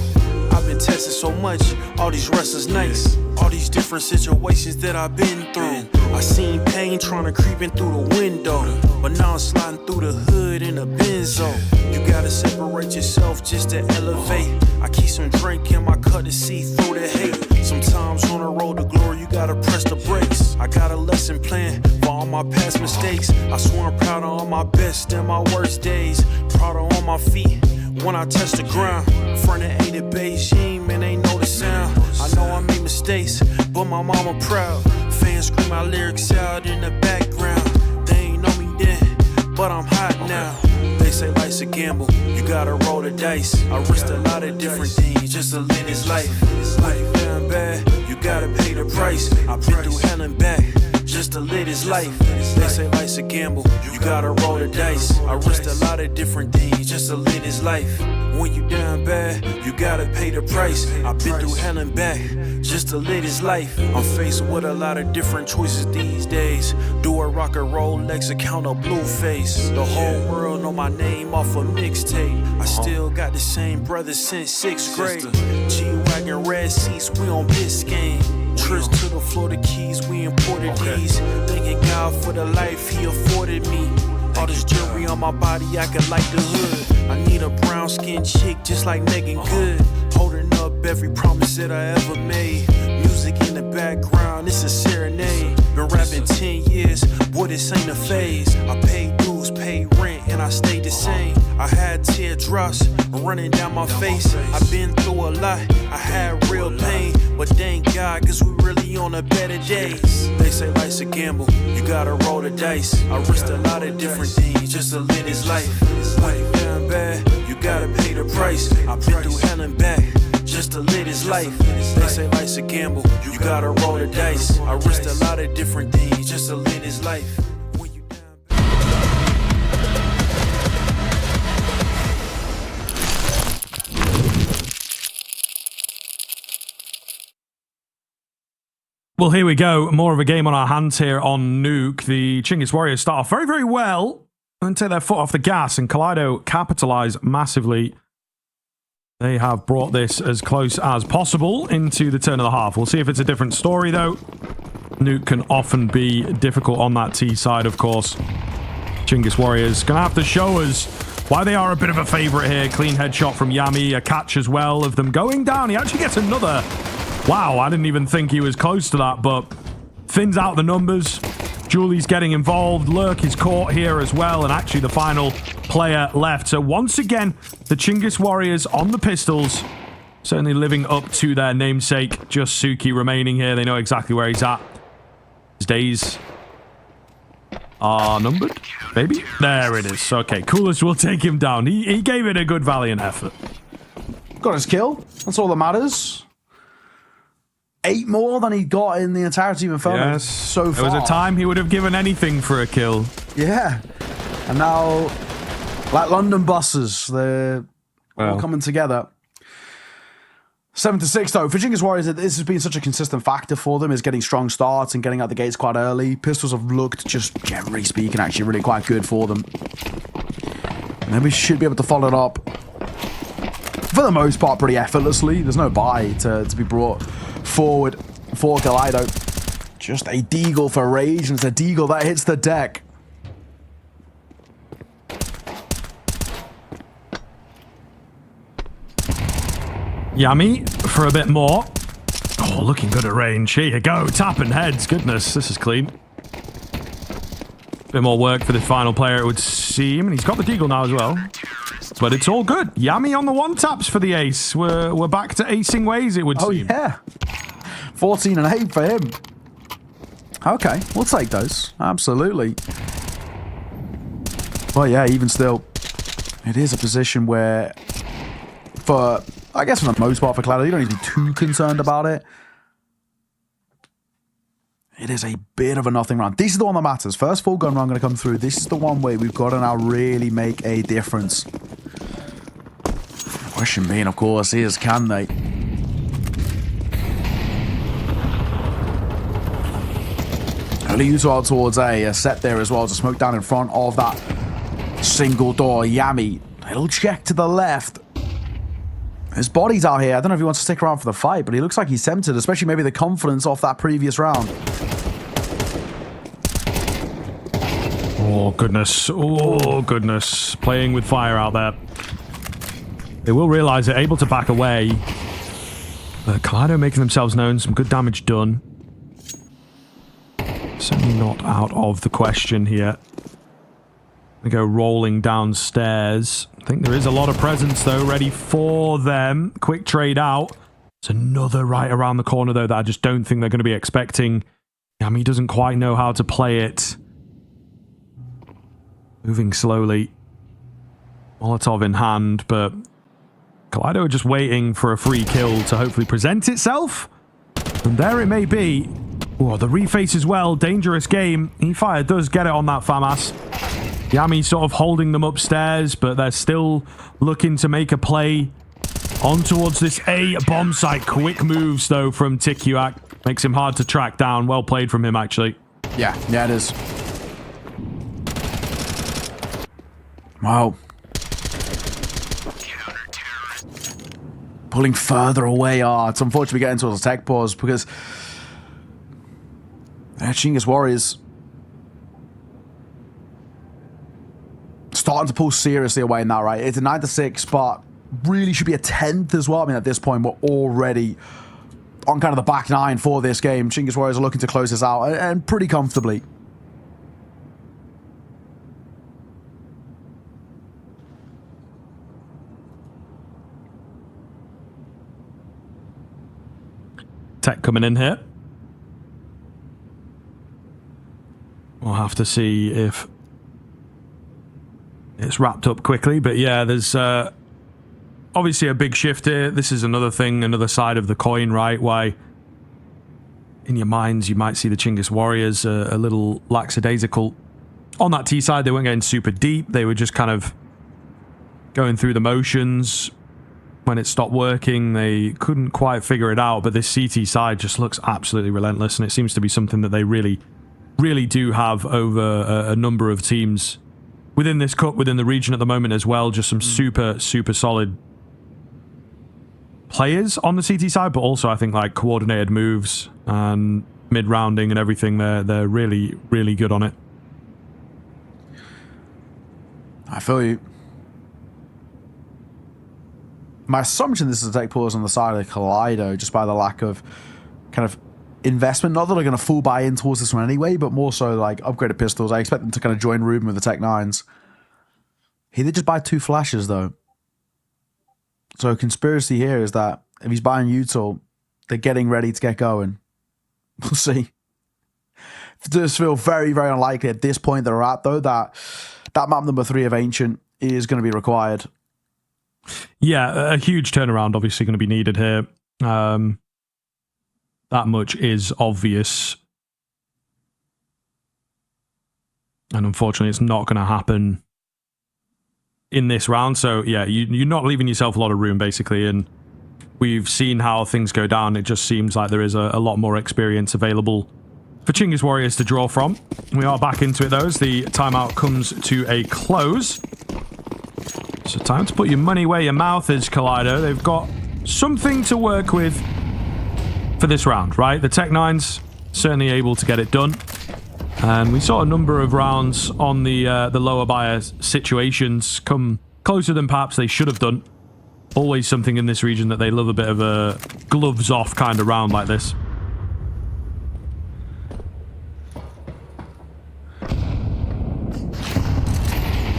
C: I've been tested so much, all these restless nights, all these different situations that I've been through. I seen pain trying to creep in through the window, but now I'm sliding through the hood in a benzo. You gotta separate yourself just to elevate. I keep some drink in my cup to see through the hate. Sometimes on the road to glory, you gotta press the brakes. I got a lesson plan for all my past mistakes. I swear I'm proud of all my best and my worst days. Proud of all my feet when I touch the ground. Front of ain't it Beijing, man, ain't know the sound. I know I made mistakes, but my mama proud. Fans scream my lyrics out in the background. They ain't know me then, but I'm hot now. They say life's a gamble, you gotta roll the dice. I risked a lot of different things just to live this life. Life down bad, you gotta pay the price. I've been through hell and back just to live this life. They say life's a gamble, you gotta roll the dice. I risked a lot of different things just to live this life. When you down bad, you gotta pay the price. I've been through hell and back just to live this life. I'm faced with a lot of different choices these days. Do a rock and roll Lex account of Blueface. The whole world know my name off a mixtape. I still got the same brothers since 6th grade. G-Wagon red seats, we on Biscayne. Trips to the Florida Keys, we imported these. Thanking God for the life he afforded me. All this jewelry on my body, I could light the hood. I need a brown skinned chick just like Megan Good. Holding up every promise that I ever made. Music in the background, it's a serenade. Been rapping 10 years, boy, this ain't a phase. I paid dues, paid rent, and I stayed the same. I had teardrops running down my face. I've been through a lot, I had real pain. But thank God, cause we really on a better days. They say life's a gamble, you gotta roll the dice. I risked a lot of different things just to live this life. Life down bad, you gotta pay the price. I've been through hell and back just to live this life. They say life's a gamble, you gotta roll the dice. I risked a lot of different things just to live this life.
F: Well, here we go. More of a game on our hands here on Nuke. The Chinggis Warriors start off very, very well and then take their foot off the gas, and Kaleido capitalise massively. They have brought this as close as possible into the turn of the half. We'll see if it's a different story, though. Nuke can often be difficult on that T side, of course. Chinggis Warriors going to have to show us why they are a bit of a favourite here. Clean headshot from Yami, a catch as well of them going down. He actually gets another. Wow, I didn't even think he was close to that, but thins out the numbers. Julie's getting involved. Lurk is caught here as well, and actually the final player left. So once again, the Chinggis Warriors on the pistols, certainly living up to their namesake. Just Suki remaining here. They know exactly where he's at. His days are numbered, maybe? There it is. Okay, Coolest will take him down. He gave it a good valiant effort.
G: Got his kill. That's all that matters. 8 more than he got in the entirety of Inferno.
F: Yes.
G: So far.
F: There was a time he would have given anything for a kill.
G: Yeah. And now, like London buses, they're all coming together. 7-6 though. For Chinggis Warriors, this has been such a consistent factor for them, is getting strong starts and getting out the gates quite early. Pistols have looked, just generally speaking, actually really quite good for them. And we should be able to follow it up, for the most part, pretty effortlessly. There's no buy to be brought forward for Kaleido. Just a deagle for Rage, and it's a deagle that hits the deck.
F: Yami for a bit more. Oh, looking good at range. Here you go. Tapping heads. Goodness, this is clean. Bit more work for the final player, it would seem. And he's got the deagle now as well. But it's all good. Yami on the one taps for the ace. We're back to acing ways, it would seem.
G: Oh, yeah. 14 and 8 for him. Okay, we'll take those. Absolutely. Well, yeah, even still, it is a position where, I guess for the most part for Kaleido, you don't need to be too concerned about it. It is a bit of a nothing round. This is the one that matters. First full gun round going to come through. This is the one where we've got to now really make a difference. Question being, of course, is can they? Early use out towards a set there as well to smoke down in front of that single door. Yami, little check to the left. His body's out here. I don't know if he wants to stick around for the fight, but he looks like he's tempted, especially maybe the confidence off that previous round.
F: Oh, goodness. Oh, goodness. Playing with fire out there. They will realize they're able to back away. But Kaleido making themselves known. Some good damage done. Certainly not out of the question here. They go rolling downstairs. I think there is a lot of presence, though, ready for them. Quick trade out. It's another right around the corner, though, that I just don't think they're going to be expecting. Yami doesn't quite know how to play it. Moving slowly. Molotov in hand, but Kaleido are just waiting for a free kill to hopefully present itself. And there it may be. Oh, the reface as well. Dangerous game. E-Fire does get it on that FAMAS. Yami sort of holding them upstairs, but they're still looking to make a play on towards this A bomb site. Quick moves, though, from Tikyuak. Makes him hard to track down. Well played from him, actually.
G: Yeah, it is. Wow. Pulling further away. It's unfortunately getting towards the tech pause because Chinggis Warriors starting to pull seriously away now, right? It's a 9-6, but really should be a 10th as well. I mean, at this point, we're already on kind of the back nine for this game. Chinggis Warriors are looking to close this out and pretty comfortably.
F: Tech coming in here. We'll have to see if it's wrapped up quickly. But yeah, there's obviously a big shift here. This is another thing, another side of the coin, right? Why in your minds you might see the Chinggis Warriors a little lackadaisical. On that T side, they weren't getting super deep. They were just kind of going through the motions. When it stopped working, they couldn't quite figure it out. But this CT side just looks absolutely relentless. And it seems to be something that they really do have over a number of teams within this cup, within the region at the moment as well. Just some super solid players on the CT side, but also I think like coordinated moves and mid-rounding and everything. They're really good on it.
G: I feel you. My assumption this is a tech pause on the side of Kaleido, just by the lack of kind of investment. Not that they're going to full buy in towards this one anyway, but more so like upgraded pistols. I expect them to kind of join Ruben with the Tech 9s. He did just buy 2 flashes though. So conspiracy here is that if he's buying util, they're getting ready to get going. We'll see. It does feel very unlikely at this point that we're at though that map number 3 of Ancient is going to be required.
F: Yeah, a huge turnaround obviously going to be needed here. That much is obvious. And unfortunately, it's not going to happen in this round. So, yeah, you're not leaving yourself a lot of room, basically. And we've seen how things go down, it just seems like there is a lot more experience available for Chinggis Warriors to draw from. We are back into it, though, as the timeout comes to a close. So time to put your money where your mouth is, Kaleido. They've got something to work with for this round, right? The Tech-9's certainly able to get it done. And we saw a number of rounds on the lower buyer situations come closer than perhaps they should have done. Always something in this region that they love, a bit of a gloves-off kind of round like this.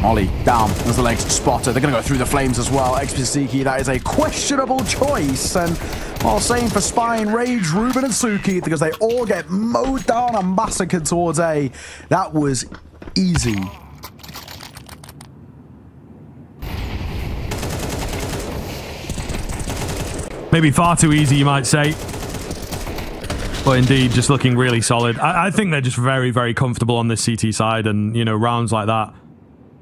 G: Molly down as the legs spotted. They're going to go through the flames as well. XP, that is a questionable choice. And while same for Spine, Rage, Ruben, and Suki, because they all get mowed down and massacred towards A. That was easy.
F: Maybe far too easy, you might say. But indeed, just looking really solid. I think they're just very, very comfortable on this CT side. And, you know, rounds like that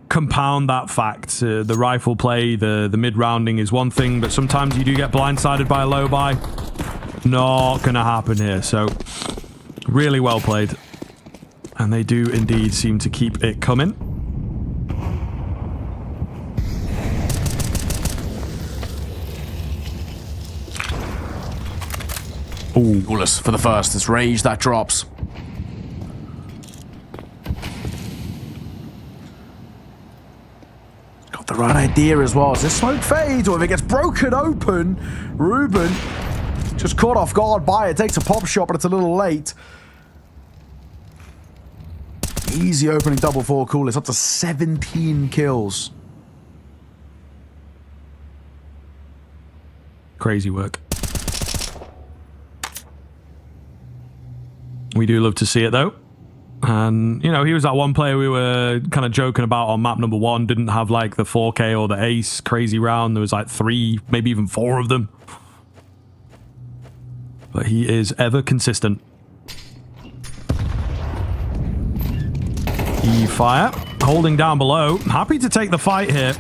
F: compound that fact. The rifle play, the mid-rounding is one thing, but sometimes you do get blindsided by a low buy. Not gonna happen here, so really well played. And they do indeed seem to keep it coming.
G: Ooh, Gullis for the first. It's Rage that drops. Got the right idea as well. As this smoke fades, or if it gets broken open, Ruben just caught off guard by it. Takes a pop shot, but it's a little late. Easy opening double for Coolest. Up to 17 kills.
F: Crazy work. We do love to see it, though. And, you know, he was that one player we were kind of joking about on map number 1. Didn't have, like, the 4K or the ace crazy round. There was, like, 3, maybe even 4 of them. But he is ever consistent. E-fire. Holding down below. Happy to take the fight here.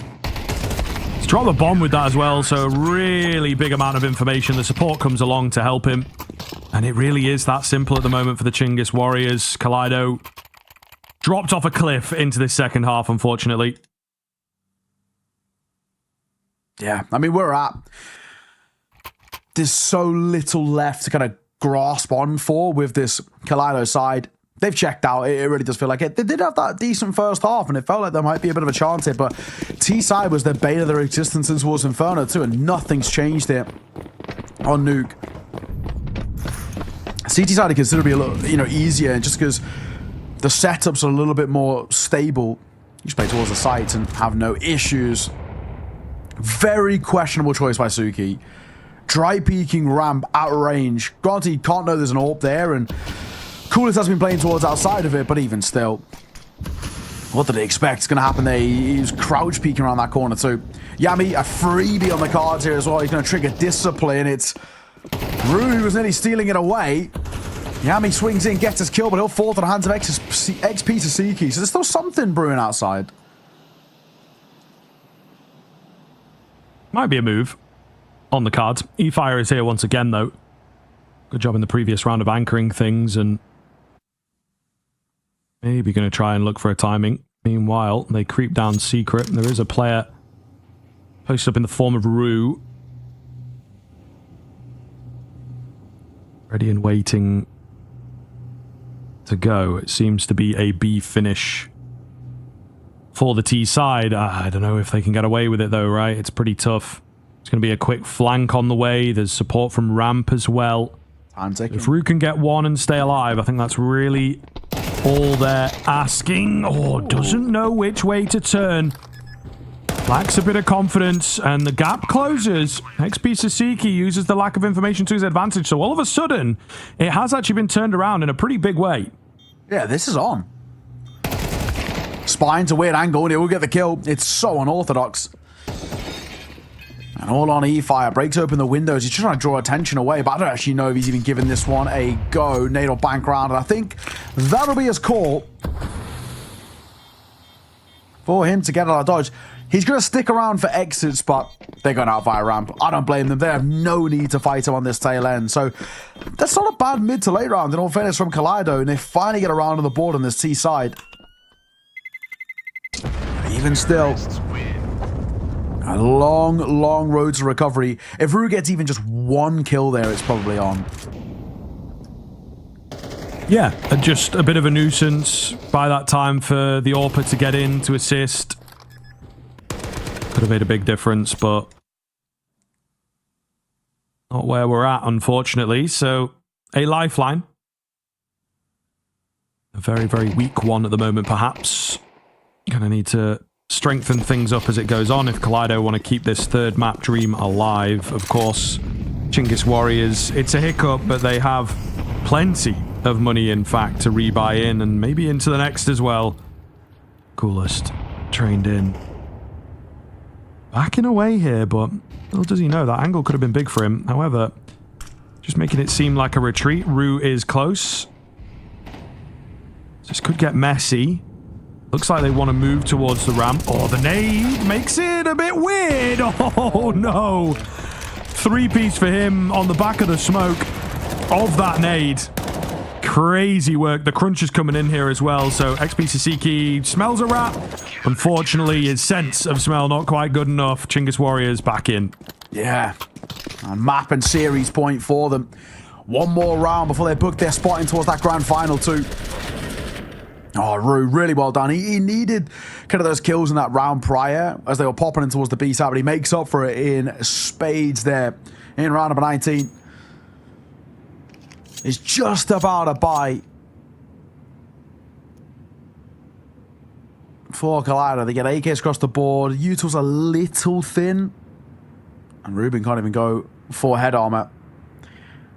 F: He's dropped the bomb with that as well, so a really big amount of information. The support comes along to help him. And it really is that simple at the moment for the Chinggis Warriors. Kaleido dropped off a cliff into this second half, unfortunately.
G: Yeah, I mean, there's so little left to kind of grasp on for with this Kaleido side. They've checked out. It really does feel like it. They did have that decent first half, and it felt like there might be a bit of a chance here, but T-side was the bane of their existence towards Inferno too, and nothing's changed here on Nuke. CT side is considerably a little, you know, easier, just because the setups are a little bit more stable. You just play towards the sites and have no issues. Very questionable choice by Suki. Dry peeking ramp at range. Granted, you can't know there's an AWP there, and Coolest has been playing towards outside of it, but even still, what did they expect is going to happen there? He was crouch peeking around that corner too. Yami, a freebie on the cards here as well. He's going to trigger discipline. It's Rue was nearly stealing it away. Yami swings in, gets his kill, but he'll fall to the hands of XP Tasiki. So there's still something brewing outside.
F: Might be a move on the cards. E-fire is here once again, though. Good job in the previous round of anchoring things, and maybe going to try and look for a timing. Meanwhile, they creep down secret. There is a player posted up in the form of Rue. Ready and waiting to go. It seems to be a B finish for the T side. I don't know if they can get away with it though, right? It's pretty tough. It's going to be a quick flank on the way. There's support from ramp as well. If Rue can get one and stay alive, I think that's really all they're asking. Oh, doesn't know which way to turn. Lacks a bit of confidence, and the gap closes. XP Sasiki uses the lack of information to his advantage, so all of a sudden, it has actually been turned around in a pretty big way.
G: Yeah, this is on. Spine's a weird angle, and he will get the kill. It's so unorthodox. And all on E-fire. Breaks open the windows. He's just trying to draw attention away, but I don't actually know if he's even given this one a go. Nade or bank round, and I think that'll be his call for him to get out of dodge. He's going to stick around for exits, but they're going out via ramp. I don't blame them. They have no need to fight him on this tail end. So that's not a bad mid to late round, in all fairness, from Kaleido. And they finally get around on the board on this T side. Even still, a long, long road to recovery. If Rue gets even just one kill there, it's probably on.
F: Yeah, just a bit of a nuisance by that time for the AWPer to get in to assist. Could have made a big difference, but not where we're at, unfortunately. So, a lifeline. A very, very weak one at the moment, perhaps. Gonna need to strengthen things up as it goes on if Kaleido want to keep this third map dream alive. Of course, Chinggis Warriors, it's a hiccup, but they have plenty of money, in fact, to rebuy in and maybe into the next as well. Coolest. Trained in. Backing away here, but little does he know that angle could have been big for him. However, just making it seem like a retreat. Rue is close. This could get messy. Looks like they want to move towards the ramp. Oh, the nade makes it a bit weird. Oh, no. Three-piece for him on the back of the smoke of that nade. Crazy work. The crunch is coming in here as well. So XP Sasiki smells a rat. Unfortunately, his sense of smell not quite good enough. Chinggis Warriors back in.
G: Yeah. A map and series point for them. One more round before they book their spot in towards that grand final too. Oh, Rue, really well done. He needed kind of those kills in that round prior as they were popping in towards the B side, but he makes up for it in spades there in round number 19. It's just about a bite for Kaleido. They get AKs across the board. Util's a little thin. And Ruben can't even go for head armor.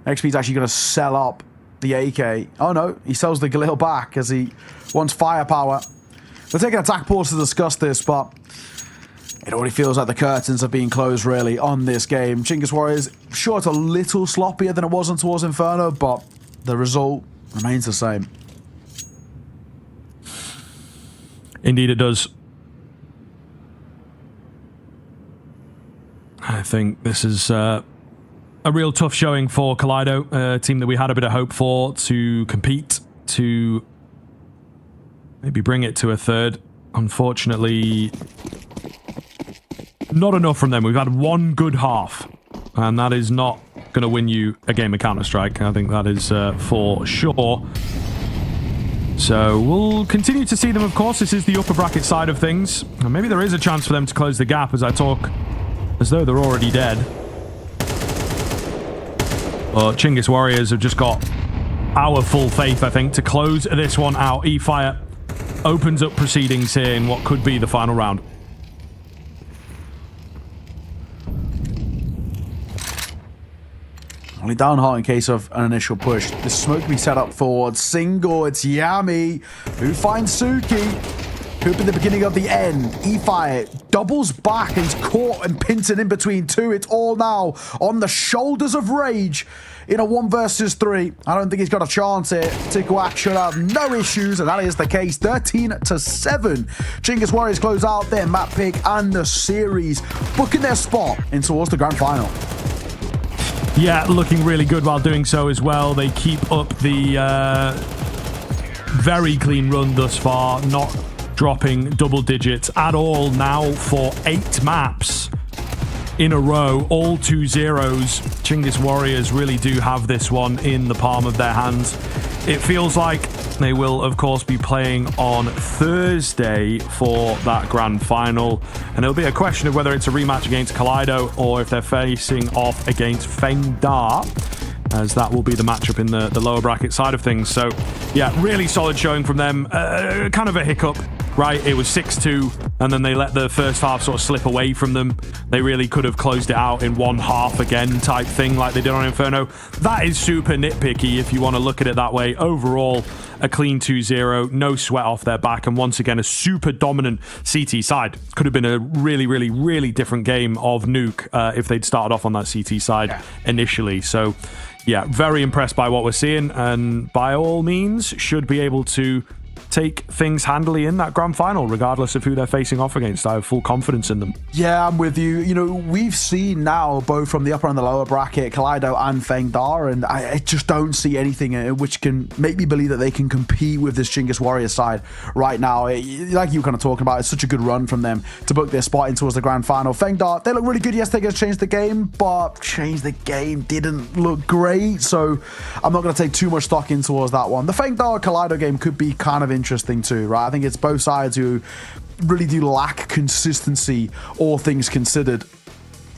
G: XP's actually going to sell up the AK. Oh no, he sells the Galil back as he wants firepower. They're taking attack pause to discuss this, but it already feels like the curtains have been closed really on this game. Chinggis Warriors, sure, it's a little sloppier than it was towards Inferno, but the result remains the same.
F: Indeed it does. I think this is a real tough showing for Kaleido, a team that we had a bit of hope for to compete, to maybe bring it to a third. Unfortunately, not enough from them. We've had one good half, and that is not going to win you a game of Counter-Strike. I think that is for sure. So we'll continue to see them, of course. This is the upper bracket side of things. And maybe there is a chance for them to close the gap as I talk as though they're already dead. But Chinggis Warriors have just got our full faith, I think, to close this one out. E-Fire opens up proceedings here in what could be the final round.
G: Only down hard in case of an initial push. The smoke can be set up forward. Single, it's Yami who finds Suki. Hoop in the beginning of the end. E-Fire doubles back and he's caught and pinted in between two. It's all now on the shoulders of Rage in a 1 versus 3. I don't think he's got a chance here. Tikuak should have no issues, and that is the case. 13-7. Chinggis Warriors close out their map pick and the series, booking their spot in towards the grand final.
F: Yeah, looking really good while doing so as well. They keep up the very clean run thus far, not dropping double digits at all now for 8 maps in a row, all 2 zeros. Chinggis Warriors really do have this one in the palm of their hands. It feels like they will, of course, be playing on Thursday for that grand final. And it'll be a question of whether it's a rematch against Kaleido or if they're facing off against Fengda, as that will be the matchup in the lower bracket side of things. So, yeah, really solid showing from them. Kind of a hiccup, right? It was 6-2, and then they let the first half sort of slip away from them. They really could have closed it out in one half again type thing like they did on Inferno. That is super nitpicky if you want to look at it that way. Overall, a clean 2-0, no sweat off their back, and once again, a super dominant CT side. Could have been a really, really, really different game of Nuke if they'd started off on that CT side initially. So, yeah, very impressed by what we're seeing, and by all means, should be able to take things handily in that grand final, regardless of who they're facing off against. I have full confidence in them.
G: Yeah, I'm with you. You know, we've seen now both from the upper and the lower bracket, Kaleido and Feng Da, and I just don't see anything which can make me believe that they can compete with this Chinggis Warriors side right now. Like you were kind of talking about, it's such a good run from them to book their spot in towards the grand final. Feng Da, they look really good yesterday against Change the Game, but Change the Game didn't look great, so I'm not going to take too much stock in towards that one. The Feng Da Kaleido game could be kind of interesting too, right? I think it's both sides who really do lack consistency, all things considered,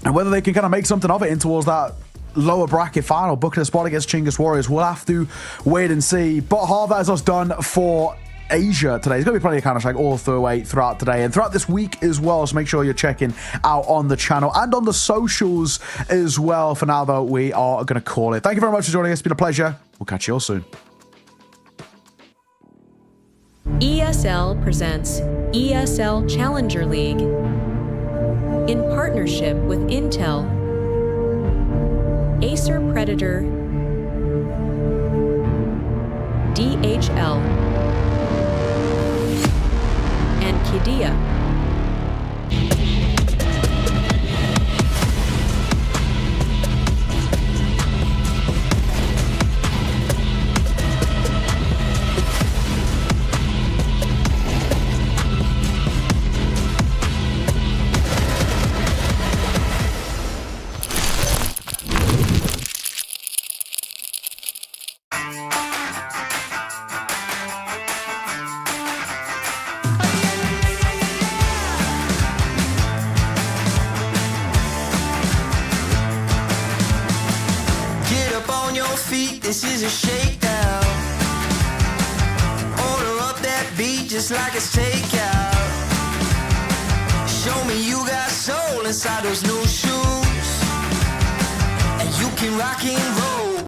G: and whether they can kind of make something of it in towards that lower bracket final, booking a spot against Chinggis Warriors, we'll have to wait and see. But half that is us done for Asia today. There's going to be plenty of Counter-Strike all throughout today and throughout this week as well, so make sure you're checking out on the channel and on the socials as well. For now though, we are going to call it. Thank you very much for joining us. It's been a pleasure. We'll catch you all soon.
E: ESL presents ESL Challenger League in partnership with Intel, Acer Predator, DHL, and Kaleido.
D: This is a shakedown. Order up that beat just like it's takeout. Show me you got soul inside those new shoes, and you can rock and roll.